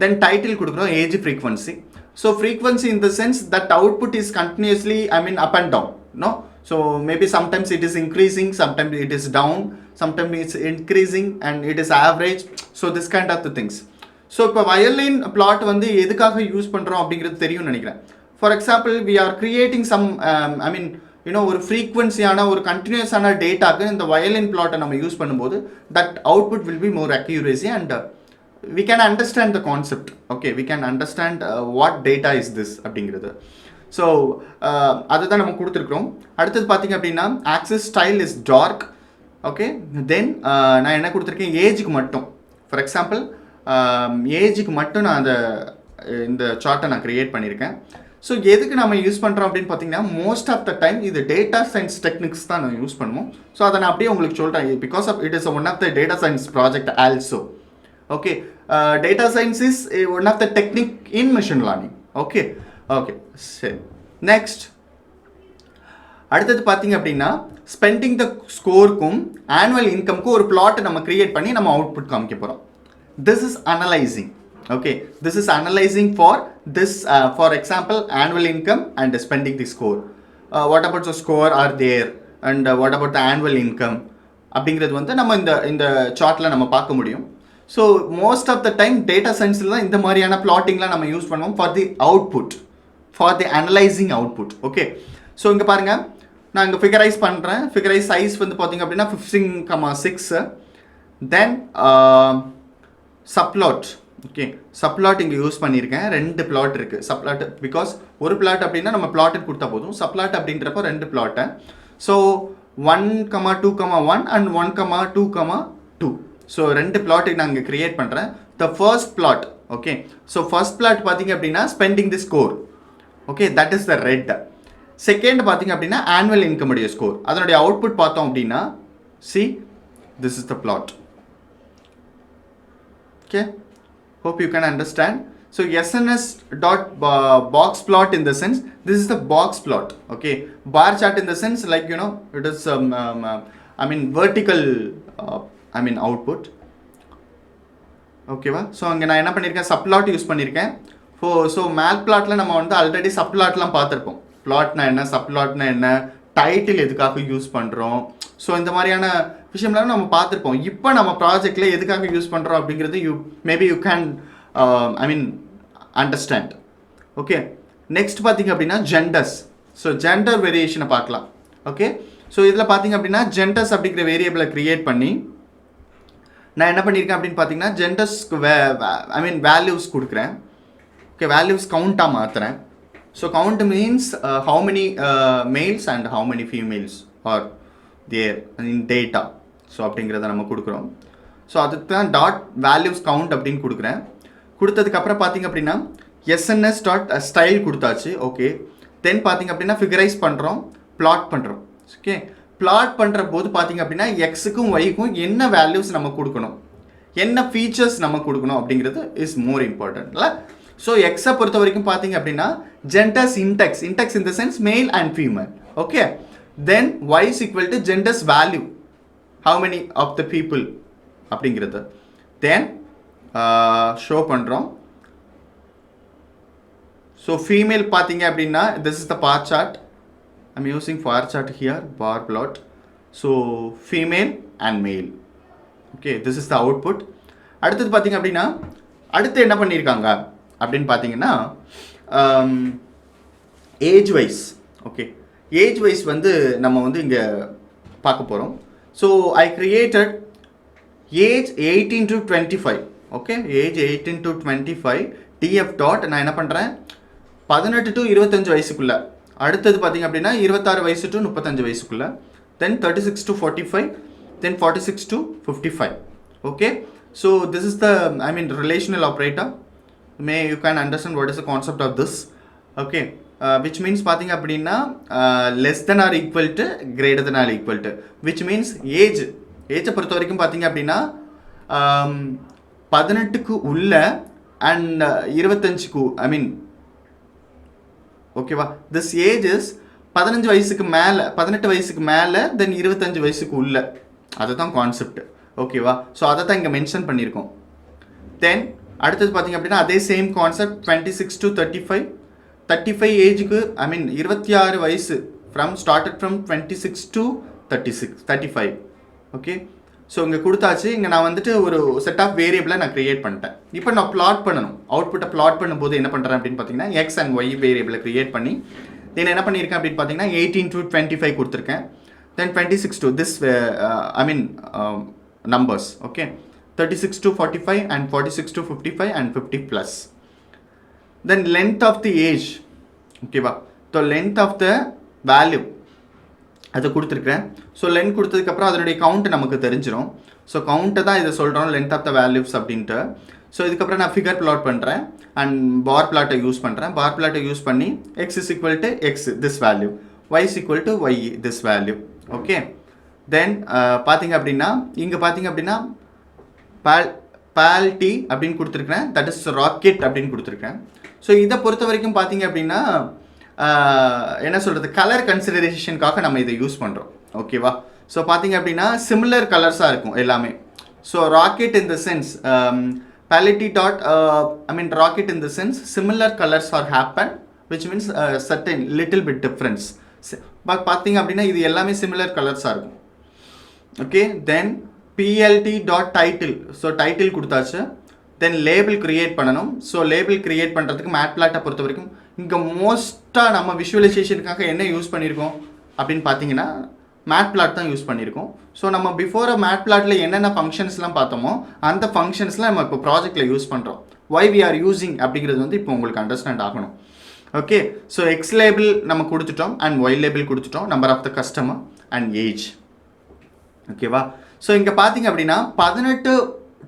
தென் டைட்டில் கொடுக்குறோம் age frequency. So frequency in the sense that output is continuously up and down. No, so maybe sometimes it is increasing, sometimes it is down, sometimes it's increasing and it is average. So this kind of the things. So இப்போ வயர்லைன் plot வந்து எதுக்காக use பண்ணுறோம் அப்படிங்கிறது தெரியும்னு நினைக்கிறேன். For example we are creating some ஒரு ஃப்ரீக்வன்சியான ஒரு கண்டினியூஸான டேட்டாக்கு இந்த வயர்லைன் பிளாட்டை நம்ம யூஸ் பண்ணும்போது that output will be more accuracy and we can understand the concept. Okay, we can understand what data is this அப்படிங்கிறது. ஸோ அதுதான் நம்ம கொடுத்துருக்குறோம். அடுத்தது பார்த்தீங்க அப்படின்னா axes style is dark. Okay, then நான் என்ன கொடுத்துருக்கேன் ஏஜுக்கு மட்டும். ஃபார் எக்ஸாம்பிள் ஏஜுக்கு மட்டும் நான் இந்த சார்ட்டை நான் க்ரியேட் பண்ணியிருக்கேன். ஸோ எதுக்கு நம்ம யூஸ் பண்ணுறோம் அப்படின்னு பார்த்தீங்கன்னா மோஸ்ட் ஆஃப் த டைம் இது டேட்டா சயின்ஸ் டெக்னிக்ஸ் தான் நம்ம யூஸ் பண்ணுவோம். ஸோ அதை நான் அப்படியே உங்களுக்கு சொல்கிறேன் because of it is one of the data science project also. Okay, data science is one of the technique in machine learning. Okay, சரி. நெக்ஸ்ட் அடுத்தது பார்த்தீங்க அப்படின்னா ஸ்பெண்டிங் த ஸ்கோருக்கும் ஆனுவல் இன்கம்க்கும் ஒரு பிளாட்டை நம்ம கிரியேட் பண்ணி நம்ம அவுட்புட் காமிக்க போகிறோம். This is analyzing. Okay, this is analyzing for this for example annual income and spending the score. What about the score are there and what about the annual income அப்படிங்கிறது வந்து நம்ம இந்த சார்ட்டில் நம்ம பார்க்க முடியும். So most of the time data சயின்ஸில் தான் இந்த மாதிரியான பிளாட்டிங்லாம் நம்ம யூஸ் பண்ணுவோம் for the output, for the analysing output. Okay, so இங்கே பாருங்கள் நான் இங்கே ஃபிகரைஸ் பண்ணுறேன். ஃபிகரைஸ் சைஸ் வந்து பார்த்தீங்க அப்படின்னா 15,6. தென் சப்ளாட். ஓகே, சப்ளாட் இங்கே யூஸ் பண்ணியிருக்கேன். 2 பிளாட் இருக்குது. சப்ளாட் பிகாஸ் ஒரு பிளாட் அப்படின்னா நம்ம பிளாட்டுக்கு கொடுத்தா போதும். சப்ளாட் அப்படின்றப்போ 2 பிளாட்டை. So 1,2,1 and 1,2,2. ஸோ 2 பிளாட்டுக்கு நான் இங்கே க்ரியேட் பண்ணுறேன். The first plot. Okay, so first plot பார்த்தீங்க அப்படின்னா spending the score. Okay, that is the red. Second பார்த்தீங்க அப்படின்னா ஆனுவல் இன்கம் உடைய ஸ்கோர். அதனுடைய அவுட்புட் பார்த்தோம் அப்படின்னா this is the plot. Okay, hope you can understand. So SNS dot box plot in the sense this is the box plot. Okay, bar chart in the sense like it is vertical output. Okay va, so அங்க நான் என்ன பண்ணிருக்கேன் subplot use பண்ணிருக்கேன். So மேட்ப்ளாட்ல நம்ம வந்து already சப்ளாட்லாம் பார்த்துருப்போம். பிளாட்னா என்ன, சப்ளாட்னா என்ன, டைட்டில் எதுக்காக யூஸ் பண்ணுறோம், ஸோ இந்த மாதிரியான விஷயம்லாம் நம்ம பார்த்துருப்போம். இப்போ நம்ம ப்ராஜெக்டில் எதுக்காக யூஸ் பண்ணுறோம் அப்படிங்கிறது maybe you can understand. Okay, next பார்த்தீங்க அப்படின்னா ஜெண்டர்ஸ். ஸோ ஜெண்டர் வேரியேஷனை பார்க்கலாம். ஓகே, ஸோ இதில் பார்த்தீங்க அப்படின்னா ஜெண்டர்ஸ் அப்படிங்கிற வேரியபிளை க்ரியேட் பண்ணி நான் என்ன பண்ணியிருக்கேன் அப்படின்னு பார்த்தீங்கன்னா ஜெண்டர்ஸ்க்கு வேல்யூஸ் கொடுக்குறேன். ஓகே, வேல்யூஸ் கவுண்ட்டாக மாற்றுறேன். So count means how many males and how many females are there in data. So அப்படிங்கிறத நம்ம கொடுக்குறோம். ஸோ அதுக்கு தான் டாட் வேல்யூஸ் கவுண்ட் அப்படின்னு கொடுக்குறேன். கொடுத்ததுக்கப்புறம் பார்த்தீங்க அப்படின்னா எஸ்என்எஸ் டாட் ஸ்டைல் கொடுத்தாச்சு. ஓகே, தென் பார்த்தீங்க அப்படின்னா ஃபிகரைஸ் பண்ணுறோம், பிளாட் பண்ணுறோம். ஓகே, பிளாட் பண்ணுற போது பார்த்தீங்க அப்படின்னா எக்ஸுக்கும் ஒய்க்கும் என்ன வேல்யூஸ் நம்ம கொடுக்கணும், என்ன ஃபீச்சர்ஸ் நம்ம கொடுக்கணும் அப்படிங்கிறது இஸ் மோர் இம்பார்ட்டன்ட்ல. ஸோ எக்ஸை பொறுத்த வரைக்கும் பார்த்தீங்க அப்படின்னா genders index in the sense male and female. Okay, then y is equal to genders value how many of the people அப்படிங்கிறது தென் ஷோ பண்ணுறோம். So female பார்த்தீங்க அப்படின்னா this is the bar chart. I'm using bar chart here, bar plot. So female and male. Okay, this is the output. அடுத்தது பார்த்தீங்க அப்படின்னா அடுத்து என்ன பண்ணியிருக்காங்க அப்படின்னு பார்த்தீங்கன்னா age wise. Okay, age wise வந்து நம்ம வந்து இங்கே பார்க்க போகிறோம். So I created age 18 to 25. Okay, age 18 to 25 DF dot நான் என்ன பண்ணுறேன் 18 to 25 வயசுக்குள்ளே. அடுத்தது பார்த்தீங்க அப்படின்னா 26 வயசு டு 35 வயசுக்குள்ளே. தென் 36 to 45, then 46 to 55. Okay, so this is the relational operator. You can understand what is the concept of this. Okay, which means பார்த்தீங்க அப்படின்னா less than or equal to greater than or equal to, which means ஏஜை பொறுத்த வரைக்கும் பார்த்தீங்க அப்படின்னா 18க்கு உள்ள and 25க்கு ஓகேவா, this age is 15 வயசுக்கு மேலே, 18 வயசுக்கு மேலே, தென் 25 வயசுக்கு உள்ள. அதுதான் கான்செப்ட். ஓகேவா, ஸோ அதை தான் இங்கே மென்ஷன் பண்ணியிருக்கோம். தென் அடுத்தது பார்த்தீங்க அப்படின்னா அதே சேம் கான்செப்ட் 26 to 35. 35 ஏஜுக்கு 26 வயசு started from 26 to 35. Okay, so இங்கே கொடுத்தாச்சு. இங்கே நான் வந்துட்டு ஒரு செட் ஆஃப் வேரியபிளை நான் க்ரியேட் பண்ணிட்டேன். இப்போ நான் பிளாட் பண்ணணும். அவுட்புட்டை பிளாட் பண்ணும்போது என்ன பண்ணுறேன் அப்படின்னு பார்த்தீங்கன்னா எக்ஸ் அண்ட் ஒய் வேரியபிளை க்ரியேட் பண்ணி தென் என்ன பண்ணியிருக்கேன் அப்படின்னு பார்த்தீங்கன்னா 18 to 25 கொடுத்துருக்கேன். தென் 26 to this numbers. Okay, 36 to 45 and 46 to 55 and 50 plus. Then length of the age. ஓகேவா, so length of the value அதை கொடுத்துருக்கேன். ஸோ லென்த் கொடுத்ததுக்கப்புறம் அதனுடைய கவுண்ட் நமக்கு தெரிஞ்சிடும். ஸோ கவுண்ட்டை தான் இதை சொல்கிறோம் லென்த் ஆஃப் த வேல்யூஸ் அப்படின்ட்டு. ஸோ இதுக்கப்புறம் நான் ஃபிகர் பிளாட் பண்ணுறேன் அண்ட் பார் பிளாட்டை யூஸ் பண்ணுறேன். பார் பிளாட்டை யூஸ் பண்ணி x is equal to x this value, y is equal to y this value. Okay, then பார்த்தீங்க அப்படின்னா இங்கே பார்த்தீங்க அப்படின்னா பால்டி அப்படின்னு கொடுத்துருக்கேன், தட் இஸ் ராக்கெட் அப்படின்னு கொடுத்துருக்கேன். ஸோ இதை பொறுத்த வரைக்கும் பார்த்தீங்க அப்படின்னா என்ன சொல்கிறது, கலர் கன்சிடரேஷனுக்காக நம்ம இதை யூஸ் பண்ணுறோம். ஓகேவா, ஸோ பார்த்தீங்க அப்படின்னா சிமிலர் கலர்ஸாக இருக்கும் எல்லாமே. So rocket in the sense palette dot rocket in the sense similar colors are happen, which means certain little bit difference. But பார்த்தீங்க அப்படின்னா இது எல்லாமே similar colors இருக்கும். ஓகே, தென் plt dot title. So title கொடுத்தாச்சு. தென் label create பண்ணணும். So label create பண்ணுறதுக்கு மேட்பிளாட்டை பொறுத்த வரைக்கும் இங்கே மோஸ்ட்டாக நம்ம விஷுவலைசேஷனுக்காக என்ன யூஸ் பண்ணியிருக்கோம் அப்படின்னு பார்த்தீங்கன்னா மேட்பிளாட் தான் யூஸ் பண்ணியிருக்கோம். ஸோ நம்ம பிஃபோர் மேட்பிளாட்டில் என்னென்ன ஃபங்க்ஷன்ஸ்லாம் பார்த்தோமோ அந்த ஃபங்க்ஷன்ஸ்லாம் நம்ம இப்போ ப்ராஜெக்டில் யூஸ் பண்ணுறோம். ஒய் வி ஆர் யூஸிங் அப்படிங்கிறது வந்து இப்போ உங்களுக்கு அண்டர்ஸ்டாண்ட் ஆகணும். ஓகே, ஸோ எக்ஸ் லேபிள் நம்ம கொடுத்துட்டோம் அண்ட் ஒய் லேபிள் கொடுத்துட்டோம், number of the customer and age. ஓகேவா, ஸோ இங்கே பார்த்தீங்க அப்படின்னா 18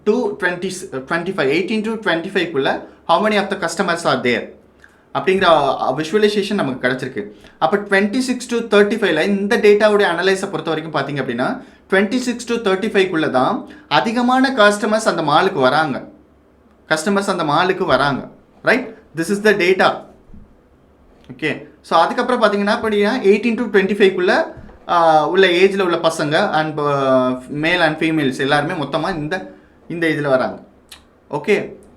to 25, 18 to 25குள்ள how many of the customers are there அப்படிங்கிற விஷுவலைசேஷன் நமக்கு கிடச்சிருக்கு. அப்போ 26 to 35ல இந்த டேட்டாவுடைய அனலைஸை பொறுத்த வரைக்கும் பார்த்தீங்க அப்படின்னா 26 to 35குள்ள தான் அதிகமான கஸ்டமர்ஸ் அந்த மாலுக்கு வராங்க. Right, this is the data. Okay, so அதுக்கப்புறம் பார்த்தீங்கன்னா அப்படின்னா 18 to 25குள்ள உள்ள ஏஜில் உள்ள பசங்க அண்ட் மேல் அண்ட் ஃபீமேல்ஸ் எல்லாருமே மொத்தமாக இந்த இதில் வராங்க. ஓகே,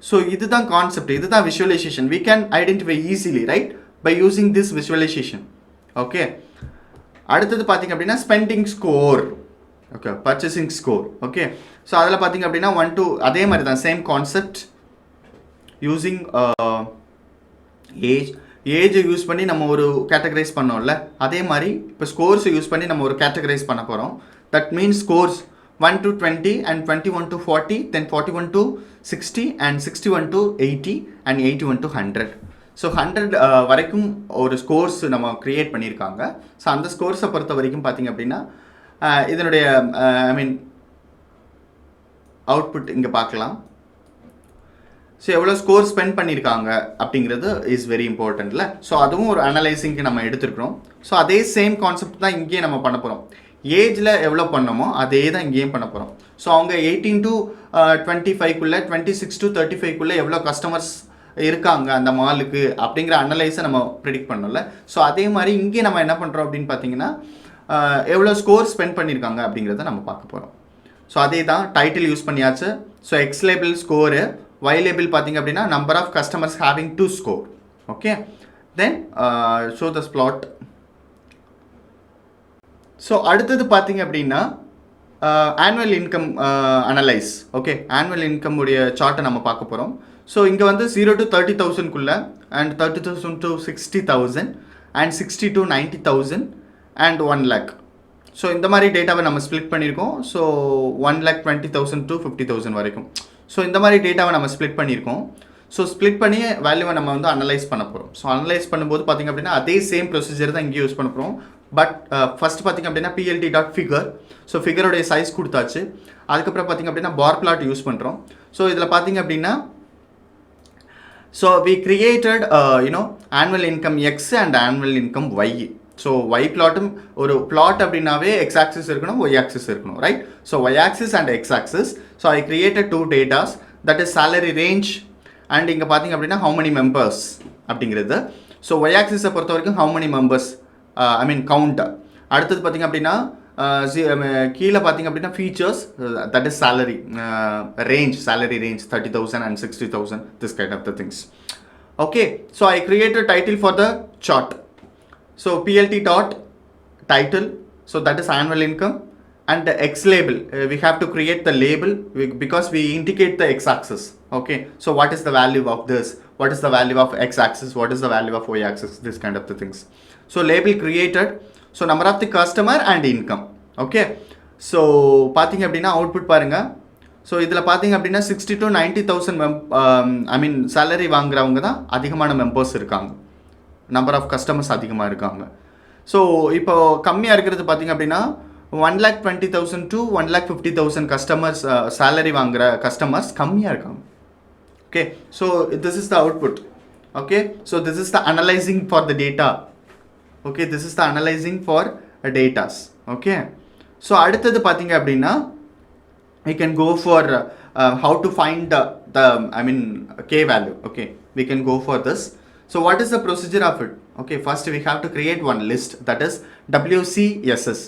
ஸோ இதுதான் கான்செப்ட், இதுதான் visualization. we can identify easily, right, by using this visualization. Okay, அடுத்தது பார்த்தீங்க அப்படின்னா spending score. Okay, purchasing score. Okay, so அதில் பார்த்தீங்க அப்படின்னா 1 to அதே மாதிரி தான் same concept using age use பண்ணி நம்ம ஒரு கேட்டகரைஸ் பண்ணோம்ல, அதே மாதிரி இப்போ ஸ்கோர்ஸ் யூஸ் பண்ணி நம்ம ஒரு கேட்டகரைஸ் பண்ண போகிறோம். That means scores 1 to 20 and 21 to 40, then 41 to 60 and 61 to 80 and 81 to 100. So 100 வரைக்கும் ஒரு ஸ்கோர்ஸ் நம்ம க்ரியேட் பண்ணியிருக்காங்க. ஸோ அந்த ஸ்கோர்ஸை பொறுத்த வரைக்கும் பார்த்தீங்க அப்படின்னா இதனுடைய அவுட்புட் இங்கே பார்க்கலாம். ஸோ எவ்வளோ ஸ்கோர் ஸ்பெண்ட் பண்ணியிருக்காங்க அப்படிங்கிறது இஸ் வெரி இம்பார்ட்டன்ட்ல. ஸோ அதுவும் ஒரு அனலைசிங்க்கு நம்ம எடுத்துருக்கிறோம். ஸோ அதே சேம் கான்செப்ட் தான் இங்கேயே நம்ம பண்ண போகிறோம். ஏஜில் எவ்வளோ பண்ணோமோ அதே தான் இங்கேயும் பண்ண போகிறோம். ஸோ அவங்க 18 to 25குள்ளே 26 to 35குள்ளே எவ்வளோ கஸ்டமர்ஸ் இருக்காங்க அந்த மாலுக்கு அப்படிங்கிற அனலைஸை நம்ம ப்ரிடிக்ட் பண்ணோம்ல. ஸோ அதே மாதிரி இங்கே நம்ம என்ன பண்ணுறோம் அப்படின்னு பார்த்தீங்கன்னா எவ்வளோ ஸ்கோர் ஸ்பெண்ட் பண்ணியிருக்காங்க அப்படிங்கிறத நம்ம பார்க்க போகிறோம். ஸோ அதே தான் டைட்டில் யூஸ் பண்ணியாச்சு. So X label score, Y label பார்த்தீங்க அப்படின்னா number of customers having to score. okay. Then show this plot. So அடுத்தது பார்த்தீங்க அப்படின்னா annual income analyse. Okay, annual income உடைய சார்ட்டை நம்ம பார்க்க போகிறோம். ஸோ இங்கே வந்து 0 to 30,000குள்ளே and 30,000 to 60,000 and 60 to 90,000 and 1 lakh. So இந்த மாதிரி டேட்டாவை நம்ம ஸ்ப்ளிட் பண்ணியிருக்கோம். ஸோ 1,20,000 to 50,000 வரைக்கும். ஸோ இந்த மாதிரி டேட்டாவை நம்ம ஸ்ப்ளிட் பண்ணியிருக்கோம். ஸோ ஸ்ப்ளிட் பண்ணி வேல்யூவை நம்ம வந்து அனலைஸ் பண்ண போகிறோம். ஸோ அனலைஸ் பண்ணும்போது பார்த்திங்க அப்படின்னா அதே சேம் ப்ரொசீஜர் தான் இங்கே யூஸ் பண்ண போகிறோம். பட் ஃபஸ்ட் பார்த்திங்க அப்படின்னா plt.figure. ஸோ ஃபிகருடைய சைஸ் கொடுத்தாச்சு. அதுக்கப்புறம் பார்த்திங்க அப்படின்னா பார் பிளாட் யூஸ் பண்ணுறோம். ஸோ இதில் பார்த்திங்க அப்படின்னா so we created annual income x and annual income y. So y பிளாட்டும் ஒரு பிளாட் அப்படின்னாவே x axis இருக்கணும், y axis இருக்கணும், right? So y axis and x axis. So I created 2 datas, that is salary range and இங்கே பார்த்திங்க அப்படின்னா how many members அப்படிங்கிறது. So y axis பொறுத்த வரைக்கும் how many members, I mean count. அடுத்தது பார்த்திங்க அப்படின்னா கீழே பார்த்திங்க அப்படின்னா features, that is salary range, salary range 30,000 and 60,000, this kind of the things. Okay, so I created title for the chart. So plt.title, so that is annual income, and the x label, we have to create the label because we indicate the x axis. Okay, so what is the value of this, what is the value of x axis, what is the value of y axis, this kind of the things. So label created. So number of the customer and income. Okay, so பார்த்திங்க அப்படின்னா output பாருங்கள். So இதில் பார்த்திங்க அப்படின்னா 60 to 90,000 I mean salary வாங்குறவங்க தான் அதிகமான members இருக்காங்க, நம்பர் ஆஃப் கஸ்டமர்ஸ் அதிகமாக இருக்காங்க. ஸோ இப்போ கம்மியாக இருக்கிறது பார்த்திங்க அப்படின்னா 1,20,000 to 1,50,000 கஸ்டமர்ஸ், சேலரி வாங்குகிற கஸ்டமர்ஸ் கம்மியாக இருக்காங்க. Okay, so this is the output. Okay, so this is the analysing for the data. Okay, this is the analyzing for data. Okay, so அடுத்தது பார்த்தீங்க அப்படின்னா we can go for how to find the I mean k value. Okay, we can go for this. So what is the procedure of it? Okay, first we have to create one list, that is wcss.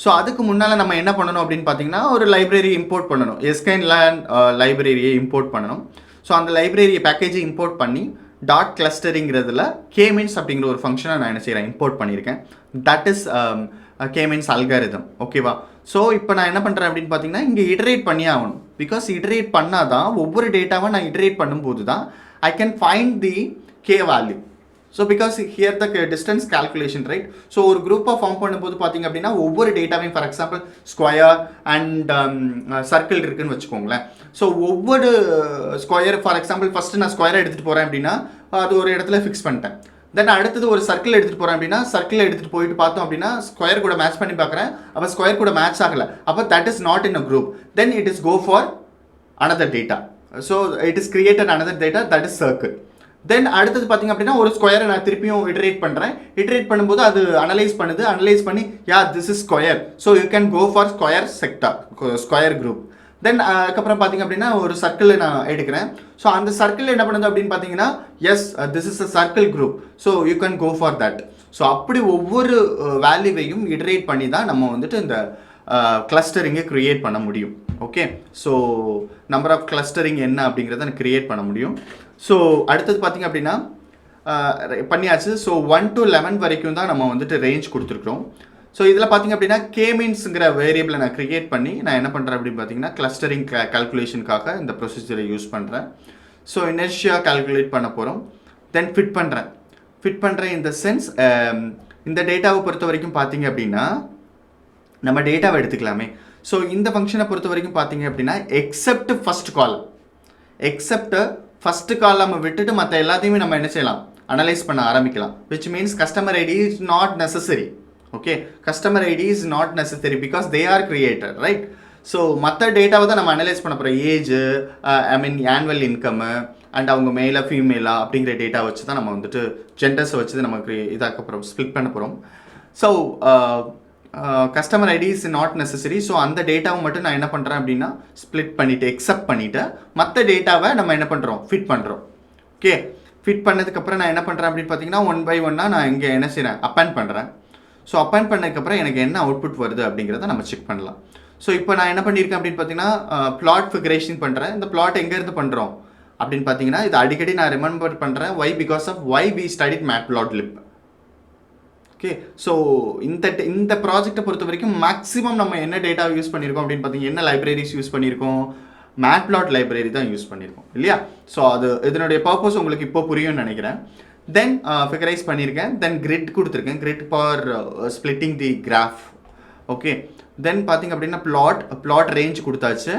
So அதுக்கு முன்னால் நம்ம என்ன பண்ணணும் அப்படின்னு பார்த்தீங்கன்னா ஒரு library import பண்ணணும், sklearn லைப்ரரியை import பண்ணணும். ஸோ அந்த லைப்ரரி பேக்கேஜை இம்போர்ட் பண்ணி டாட் கிளஸ்டரிங்கிறதுல k-means அப்படிங்கிற ஒரு ஃபங்க்ஷனை நான் என்ன செய்கிறேன், இம்போர்ட் பண்ணியிருக்கேன். That is k-means algorithm. ஓகேவா? ஸோ இப்போ நான் என்ன பண்ணுறேன் அப்படின்னு பார்த்தீங்கன்னா இங்கே இட்ரேட் பண்ணி ஆகணும். பிகாஸ் இட்ரேட் பண்ணால் தான் ஒவ்வொரு டேட்டாவை நான் இட்ரேட் பண்ணும்போது தான் I can find the k value. So because here the distance calculation, right? So ஒரு குரூப்பாக ஃபார்ம் பண்ணும்போது பார்த்திங்க அப்படின்னா ஒவ்வொரு டேட்டாவையும், for example square and circle இருக்குதுன்னு வச்சுக்கோங்களேன். ஸோ ஒவ்வொரு ஸ்கொயர், ஃபார் எக்ஸாம்பிள் ஃபஸ்ட்டு நான் ஸ்கொயரை எடுத்துகிட்டு போகிறேன் அப்படின்னா அது ஒரு இடத்துல ஃபிக்ஸ் பண்ணிட்டேன். தென் அடுத்தது ஒரு சர்க்கிள் எடுத்துகிட்டு போகிறேன் அப்படின்னா சர்க்கிள் எடுத்துகிட்டு போயிட்டு பார்த்தோம் அப்படின்னா ஸ்கொயர் கூட மேட்ச் பண்ணி பார்க்குறேன், அப்போ ஸ்கொயர் கூட மேட்ச் ஆகலை, அப்போ that is not in a group. Then it is go for another data. So it is created another data, that is circle. Then அடுத்தது பார்த்திங்க அப்படின்னா ஒரு ஸ்கொயரை நான் திருப்பியும் இட்ரேட் பண்ணுறேன். இட்ரேட் பண்ணும்போது அது அனலைஸ் பண்ணுது, அனலைஸ் பண்ணி this is square, so you can go for square sector, square group. Then அதுக்கப்புறம் பார்த்திங்க அப்படின்னா ஒரு சர்க்கிளை நான் எடுக்கிறேன். ஸோ அந்த சர்க்கிள் என்ன பண்ணுது அப்படின்னு பார்த்தீங்கன்னா this is a circle group, so you can go for that. So அப்படி ஒவ்வொரு வேல்யூவையும் இட்ரேட் பண்ணி தான் நம்ம வந்துட்டு இந்த கிளஸ்டரிங்கை க்ரியேட் பண்ண முடியும். Okay, so number of clustering என்ன அப்படிங்கிறத எனக்கு க்ரியேட் பண்ண முடியும். ஸோ அடுத்தது பார்த்திங்க அப்படின்னா பண்ணியாச்சு. ஸோ 1 to 11 வரைக்கும் தான் நம்ம வந்துட்டு ரேஞ்ச் கொடுத்துருக்குறோம். ஸோ இதில் பார்த்திங்க அப்படின்னா k-meansங்கிற வேரியபிளை நான் க்ரியேட் பண்ணி நான் என்ன பண்ணுறேன் அப்படின்னு பார்த்தீங்கன்னா கிளஸ்டரிங் கால்குலேஷனுக்காக இந்த ப்ரொசீஜரை யூஸ் பண்ணுறேன். ஸோ இனர்ஷியா கால்குலேட் பண்ண போகிறோம். தென் ஃபிட் பண்ணுறேன் இந்த சென்ஸ் இந்த டேட்டாவை பொறுத்த வரைக்கும் பார்த்திங்க அப்படின்னா நம்ம டேட்டாவை எடுத்துக்கலாமே. ஸோ இந்த ஃபங்க்ஷனை பொறுத்த வரைக்கும் பார்த்திங்க அப்படின்னா எக்ஸப்ட் ஃபஸ்ட்டு காலம் விட்டுட்டு மற்ற எல்லாத்தையுமே நம்ம என்ன செய்யலாம், அனலைஸ் பண்ண ஆரம்பிக்கலாம். Which means customer ID is not necessary. Okay, customer ID is not necessary because they are created, right? So மற்ற டேட்டாவை தான் நம்ம அனலைஸ் பண்ண போகிறோம். Age, I mean annual income and அவங்க மேலா ஃபீமேலா அப்படிங்கிற டேட்டா வச்சு தான் நம்ம வந்துட்டு ஜெண்டர்ஸை வச்சு நமக்கு இதாக்க போகிறோம், ஸ்ப்ளிட் பண்ண போகிறோம். So customer ID is not necessary. So அந்த டேட்டாவை மட்டும் நான் என்ன பண்ணுறேன் அப்படின்னா ஸ்ப்ளிட் பண்ணிவிட்டு எக்ஸப்ட் பண்ணிவிட்டு மற்ற டேட்டாவை நம்ம என்ன பண்ணுறோம், ஃபிட் பண்ணுறோம். ஓகே, ஃபிட் பண்ணதுக்கப்புறம் நான் என்ன பண்ணுறேன் அப்படின்னு பார்த்தீங்கன்னா 1 by 1 நான் இங்கே என்ன செய்கிறேன், அப்பெண்ட் பண்ணுறேன். ஸோ அப்பெண்ட் பண்ணதுக்கப்புறம் எனக்கு என்ன அவுட்புட் வருது அப்படிங்கிறத நம்ம செக் பண்ணலாம். ஸோ இப்போ நான் என்ன பண்ணியிருக்கேன் அப்படின்னு பார்த்தீங்கன்னா பிளாட் ஃபிகரேஷன் பண்ணுறேன். இந்த பிளாட் எங்கேருந்து பண்ணுறோம், அப்படின்னு பார்த்தீங்கன்னா இது அடிக்கடி நான் ரிமெம்பர் பண்ணுறேன். why because of why we studied matplotlib. Okay, so இந்த ப்ராஜெக்டை பொறுத்த வரைக்கும் மேக்ஸிமம் நம்ம என்ன டேட்டா யூஸ் பண்ணியிருக்கோம் அப்படின்னு பார்த்தீங்கன்னா என்ன லைப்ரரிஸ் யூஸ் பண்ணியிருக்கோம், மேட்ப்ளாட் லைப்ரரி தான் யூஸ் பண்ணியிருக்கோம் இல்லையா. ஸோ அது இதனுடைய பர்பஸ் உங்களுக்கு இப்போ புரியும்னு நினைக்கிறேன். தென் ஃபிகரைஸ் பண்ணியிருக்கேன், தென் கிரிட் கொடுத்துருக்கேன், grid for splitting the graph. Okay, then பார்த்திங்க அப்படின்னா பிளாட் ரேஞ்ச் கொடுத்தாச்சு.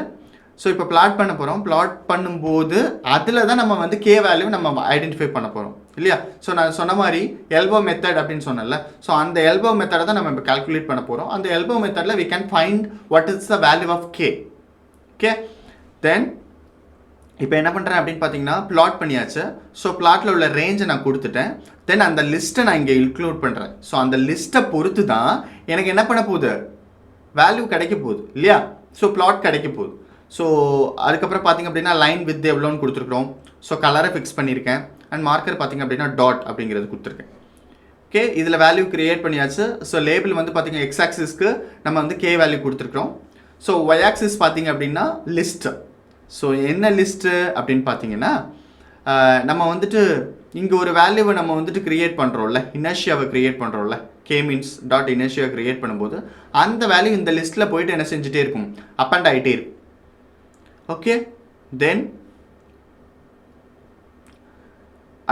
ஸோ இப்போ பிளாட் பண்ண போகிறோம். பிளாட் பண்ணும்போது அதில் தான் நம்ம வந்து கே வேல்யூ நம்ம ஐடென்டிஃபை பண்ண போகிறோம் இல்லையா. ஸோ நான் சொன்ன மாதிரி எல்போ மெத்தட் அப்படின்னு சொன்னேன்ல, ஸோ அந்த எல்போ மெத்தடை தான் நம்ம இப்போ கால்குலேட் பண்ண போகிறோம். அந்த எல்போ மெத்தடில் we can find what is the value of k. Okay, then இப்போ என்ன பண்ணுறேன் அப்படின்னு பார்த்தீங்கன்னா பிளாட் பண்ணியாச்சு. ஸோ பிளாட்டில் உள்ள ரேஞ்சை நான் கொடுத்துட்டேன். தென் அந்த லிஸ்ட்டை நான் இங்கே இன்க்ளூட் பண்ணுறேன். ஸோ அந்த லிஸ்ட்டை பொறுத்து தான் எனக்கு என்ன பண்ண போகுது, வேல்யூ கிடைக்க போகுது இல்லையா. ஸோ பிளாட் கிடைக்க போகுது. ஸோ அதுக்கப்புறம் பார்த்திங்க அப்படின்னா லைன் வித் எவ்வளோன்னு கொடுத்துருக்குறோம். ஸோ கலரை ஃபிக்ஸ் பண்ணியிருக்கேன் அண்ட் மார்க்கர் பார்த்திங்க அப்படின்னா டாட் அப்படிங்கிறது கொடுத்துருக்கேன். ஓகே, இதில் வேல்யூ க்ரியேட் பண்ணியாச்சு. ஸோ லேபிள் வந்து பார்த்திங்க எக்ஸ் ஆக்சிஸ்க்கு நம்ம வந்து கே வேல்யூ கொடுத்துருக்குறோம். ஸோ ஒய் ஆக்சிஸ் பார்த்திங்க அப்படின்னா லிஸ்ட்டு. ஸோ என்ன லிஸ்ட்டு அப்படின்னு பார்த்தீங்கன்னா நம்ம வந்துட்டு இங்கே ஒரு வேல்யூவை நம்ம வந்துட்டு க்ரியேட் பண்ணுறோம்ல, இனர்ஷியாவை க்ரியேட் பண்ணுறோம்ல, k means dot inertia create பண்ணும்போது அந்த வேல்யூ இந்த லிஸ்ட்டில் போயிட்டு என்ன செஞ்சுட்டே இருக்கும், அப்பண்ட் ஆகிட்டே இருக்கும். ஓகே, தென்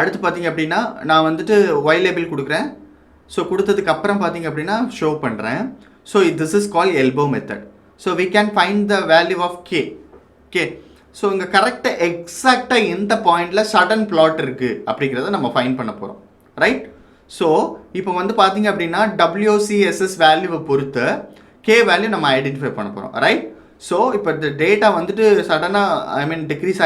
அடுத்து பார்த்தீங்க அப்படின்னா நான் வந்துட்டு ஒய் லேபிள் கொடுக்குறேன். ஸோ கொடுத்ததுக்கு அப்புறம் பார்த்தீங்க அப்படின்னா ஷோ பண்ணுறேன். So this is call elbow method. So we can find the value of K. Okay, so இங்கே கரெக்டாக எக்ஸாக்டாக எந்த பாயிண்டில் சடன் பிளாட் இருக்குது அப்படிங்கிறத நம்ம ஃபைண்ட் பண்ண போகிறோம், ரைட். ஸோ இப்போ வந்து பார்த்தீங்க அப்படின்னா WCSS வேல்யூவை பொறுத்து கே வேல்யூ நம்ம ஐடென்டிஃபை பண்ண போகிறோம், ரைட். ஸோ இப்போ இந்த டேட்டா வந்துட்டு சடனாக டிக்ரீஸ்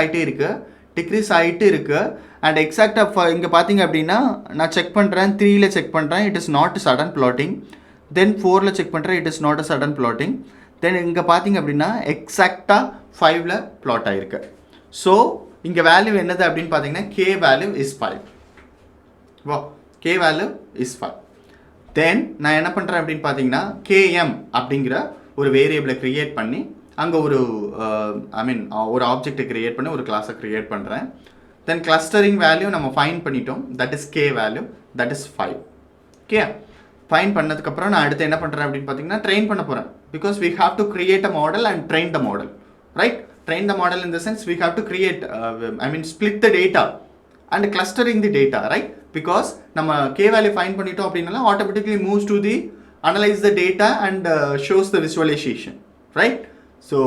ஆகிட்டே இருக்குது அண்ட் எக்ஸாக்டாக இங்கே பார்த்தீங்க அப்படின்னா நான் செக் பண்ணுறேன், 3ல் செக் பண்ணுறேன், it is not sudden plotting. Then 4ல் செக் பண்ணுறேன், it is not a sudden plotting. Then இங்கே பார்த்தீங்க அப்படின்னா எக்ஸாக்டாக 5ல் பிளாட் ஆகிருக்கு. ஸோ இங்கே வேல்யூ என்னது அப்படின்னு பார்த்தீங்கன்னா கே வேல்யூ இஸ் 5. வா, கே வேல்யூ இஸ் 5. தென் நான் என்ன பண்ணுறேன் அப்படின்னு பார்த்தீங்கன்னா கேஎம் அப்படிங்கிற ஒரு வேரியபிளை க்ரியேட் பண்ணி அங்கே ஒரு ஒரு ஆப்ஜெக்டை க்ரியேட் பண்ணி ஒரு கிளாஸை க்ரியேட் பண்ணுறேன். தென் கிளஸ்டரிங் வேல்யூ நம்ம ஃபைண்ட் பண்ணிட்டோம், that is K value, that is 5. Okay, fine பண்ணதுக்கப்புறம் நான் அடுத்து என்ன பண்ணுறேன் அப்படின்னு பார்த்தீங்கன்னா ட்ரெயின் பண்ண போகிறேன். Because we have to create a model and train the model, right. Train the model in the sense we have to create split the data and clustering the data, right. Because நம்ம k value find பண்ணிட்டோம் அப்படின்னா automatically moves to the analyze the data and shows the visualization, right. So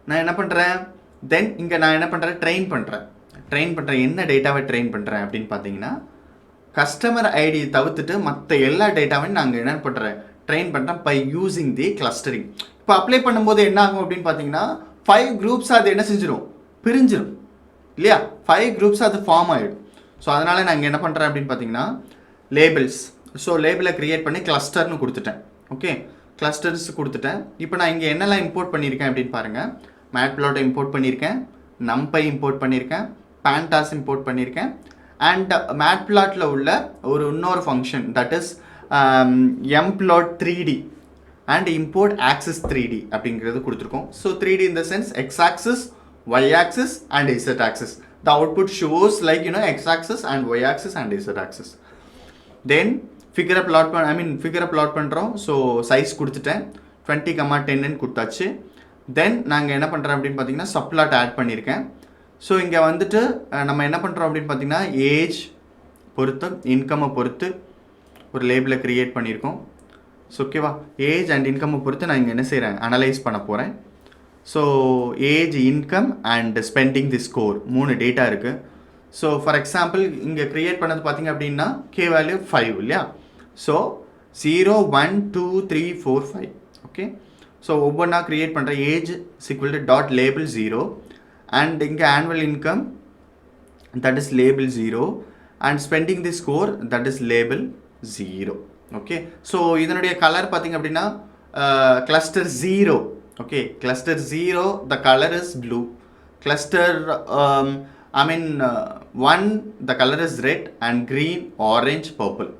நான் என்ன பண்ணுறேன், தென் இங்கே நான் என்ன பண்ணுறேன், ட்ரெயின் பண்ணுறேன். என்ன டேட்டாவை ட்ரெயின் பண்ணுறேன் அப்படின்னு பார்த்தீங்கன்னா கஸ்டமர் ஐடி தவிர்த்துட்டு மற்ற எல்லா டேட்டாவையும் நாங்கள் என்ன பண்ணுறேன், ட்ரெயின் பண்ணுறேன் பை யூஸிங் தி கிளஸ்டரிங். இப்போ அப்ளை பண்ணும்போது என்ன ஆகும் அப்படின்னு பார்த்தீங்கன்னா 5 groups அது என்ன செஞ்சிடும், பிரிஞ்சிடும் இல்லையா. 5 groups அது ஃபார்ம் ஆகிடும். ஸோ அதனால் நான் இங்கே என்ன பண்ணுறேன் அப்படின்னு பார்த்தீங்கன்னா லேபிள்ஸ். ஸோ லேபிளை க்ரியேட் பண்ணி கிளஸ்டர்னு கொடுத்துட்டேன். ஓகே, கிளஸ்டர்ஸ் கொடுத்துட்டேன். இப்போ நான் இங்கே என்னெல்லாம் இம்போர்ட் பண்ணியிருக்கேன் அப்படின்னு பாருங்கள். மேட்ப்ளாட்டை இம்போர்ட் பண்ணியிருக்கேன், NumPy இம்போர்ட் பண்ணியிருக்கேன், pandas இம்போர்ட் பண்ணியிருக்கேன் அண்ட் மேட்ப்ளாட்டில் உள்ள இன்னொரு function that is mplot3d and import axis 3d அப்படிங்கிறது கொடுத்துருக்கோம். So 3d in the sense x axis, y axis and z axis. The output shows like x axis and y axis and z axis. Then ஃபிகரை plot பண்ணுறோம். So size கொடுத்துட்டேன், 20,10 கொடுத்தாச்சு. தென் நாங்கள் என்ன பண்ணுறோம் அப்படின்னு பார்த்தீங்கன்னா சப்ளாட் ஆட் பண்ணியிருக்கேன். ஸோ இங்கே வந்துட்டு நம்ம என்ன பண்ணுறோம் அப்படின்னு பார்த்தீங்கன்னா ஏஜ் பொறுத்து இன்கம்மை பொறுத்து ஒரு லேபிளை க்ரியேட் பண்ணியிருக்கோம். ஸோ ஓகேவா, ஏஜ் அண்ட் இன்கம்மை பொறுத்து நான் இங்கே என்ன செய்கிறேன், அனலைஸ் பண்ண போகிறேன். So age, income and spending the score 3 data இருக்குது. ஸோ ஃபார் எக்ஸாம்பிள் இங்கே க்ரியேட் பண்ணது பார்த்திங்க அப்படின்னா கே வேல்யூ 5 இல்லையா. ஸோ 0 1 2 3 4 5. ஓகே, ஸோ ஒவ்வொன்றா க்ரியேட் பண்ணுற age equal to dot label 0 and இங்கே annual income that is label 0 and spending the score that is label 0. Okay, so இதனுடைய கலர் பார்த்திங்க அப்படின்னா cluster 0. Okay, cluster 0 the colour is blue. Cluster 1 the colour is red and green, orange, purple.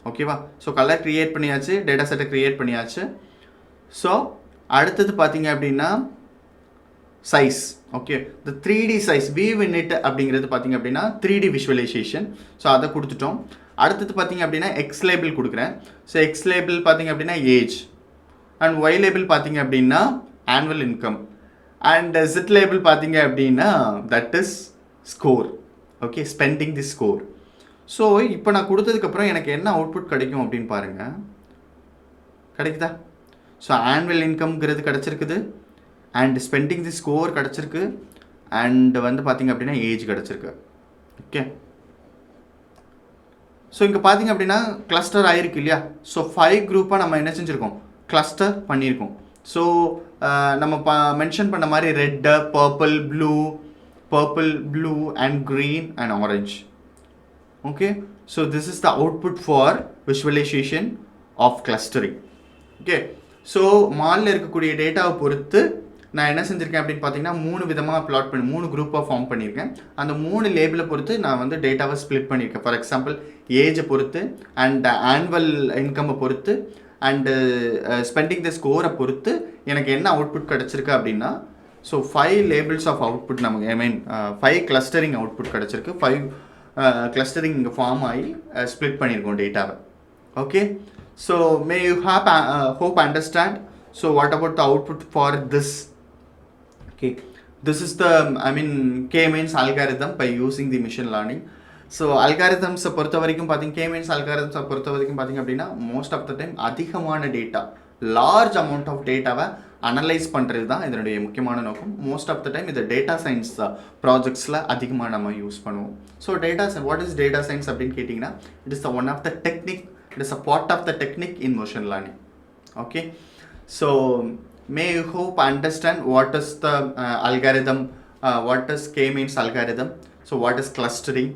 ஓகேவா, so colour create பண்ணியாச்சு, data செட்டை create பண்ணியாச்சு. So அடுத்தது பார்த்தீங்க அப்படின்னா size. Okay, the 3D size view init அப்படிங்கிறது பாத்தீங்க அப்படினா 3D visualization. So அத கொடுத்துட்டோம். அடுத்து பாத்தீங்க அப்படினா x label கொடுக்கிறேன். So x label பாத்தீங்க அப்படினா age and y label பாத்தீங்க அப்படினா annual income and z label பாத்தீங்க அப்படினா that is score. Okay, spending the score. So இப்போ நான் கொடுத்ததுக்கு அப்புறம் எனக்கு என்ன அவுட்புட் கிடைக்கும் அப்படினு பாருங்க. கிடைக்குதா? So annual income ங்கிறது கிடைச்சிருக்குது and spending the score கிடைச்சிருக்கு and வந்து பாத்தீங்க அப்படினா age கிடைச்சிருக்கு. Okay. So இங்க பாத்தீங்க அப்படினா கிளஸ்டர் ஆயிருக்கு இல்லையா? So 5 குரூப்பா நம்ம என்ன செஞ்சிருக்கோம்? கிளஸ்டர் பண்ணியிருக்கோம். So நம்ம மென்ஷன் பண்ண மாதிரி red, purple, blue and green and orange. Okay, so this is the output for visualization of clustering. Okay, so மால்ல இருக்கக்கூடிய டேட்டாவை பொறுத்து நான் என்ன செஞ்சிருக்கேன் அப்படின்னு பார்த்தீங்கன்னா 3 விதமாக பிளாட் பண்ணி 3 குரூப்பாக ஃபார்ம் பண்ணியிருக்கேன். அந்த 3 லேபிளை பொறுத்து நான் வந்து டேட்டாவை ஸ்ப்ளிட் பண்ணியிருக்கேன். ஃபார் எக்ஸாம்பிள் ஏஜை பொறுத்து அண்ட் ஆனுவல் இன்கம்மை பொறுத்து அண்டு ஸ்பெண்டிங் த ஸ்கோரை பொறுத்து எனக்கு என்ன அவுட்புட் கிடச்சிருக்கு அப்படின்னா ஸோ 5 லேபிள்ஸ் ஆஃப் அவுட்புட் நமக்கு 5 கிளஸ்டரிங் அவுட்புட் கிடச்சிருக்கு. 5 கிளஸ்டரிங் இங்கே ஃபார்ம் ஆகி ஸ்ப்ளிட் பண்ணியிருக்கோம் டேட்டாவை. Okay, so May you hope understand. So what about the output for this? Okay, this is the k-means algorithm by using the machine learning. So algorithms பொறுத்த வரைக்கும் பார்த்தீங்க k-means algorithms பொறுத்த வரைக்கும் பார்த்தீங்க அப்படின்னா most of the time அதிகமான data large amount of டேட்டாவை analyse பண்ணுறது தான் இதனுடைய முக்கியமான நோக்கம். மோஸ்ட் ஆஃப் த டைம் இந்த டேட்டா சயின்ஸ் ப்ராஜெக்ட்ஸில் அதிகமாக நம்ம யூஸ் பண்ணுவோம். So what is data science அப்படின்னு கேட்டிங்கன்னா it is one of the technique, it is a part of the technique in motion learning. Okay, so may you hope understand what is the algorithm, what is k-means algorithm, so what is clustering,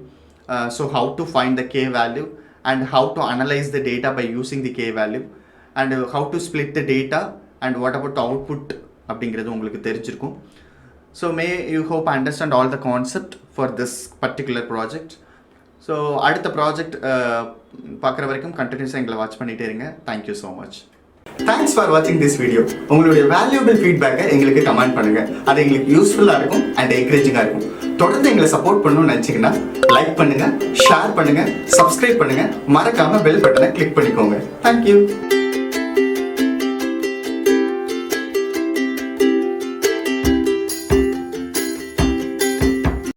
so how to find the k value and how to analyze the data by using the k value and how to split the data and what about the output அப்படிங்கிறது உங்களுக்கு தெரிஞ்சிருக்கும். So may you hope understand all the concept for this particular project. So அடுத்த project பார்க்குற வரைக்கும் கண்டினியூஸாக எங்களை watch பண்ணிகிட்டே இருங்க. Thank you so much. Thanks for வாட்சிங் திஸ் வீடியோ. உங்களுடைய வேல்யூபிள் ஃபீட்பேக்கை எங்களுக்கு கமெண்ட் பண்ணுங்கள். அது எங்களுக்கு யூஸ்ஃபுல்லாக இருக்கும் அண்ட் என்கரேஜிங்காக இருக்கும். தொடர்ந்து எங்களை சப்போர்ட் பண்ணணும்னு நினச்சிங்கன்னா லைக் பண்ணுங்கள், ஷேர் பண்ணுங்கள், சப்ஸ்கிரைப் பண்ணுங்கள், மறக்காமல் பெல் பட்டனை கிளிக் பண்ணிக்கோங்க. தேங்க்யூ.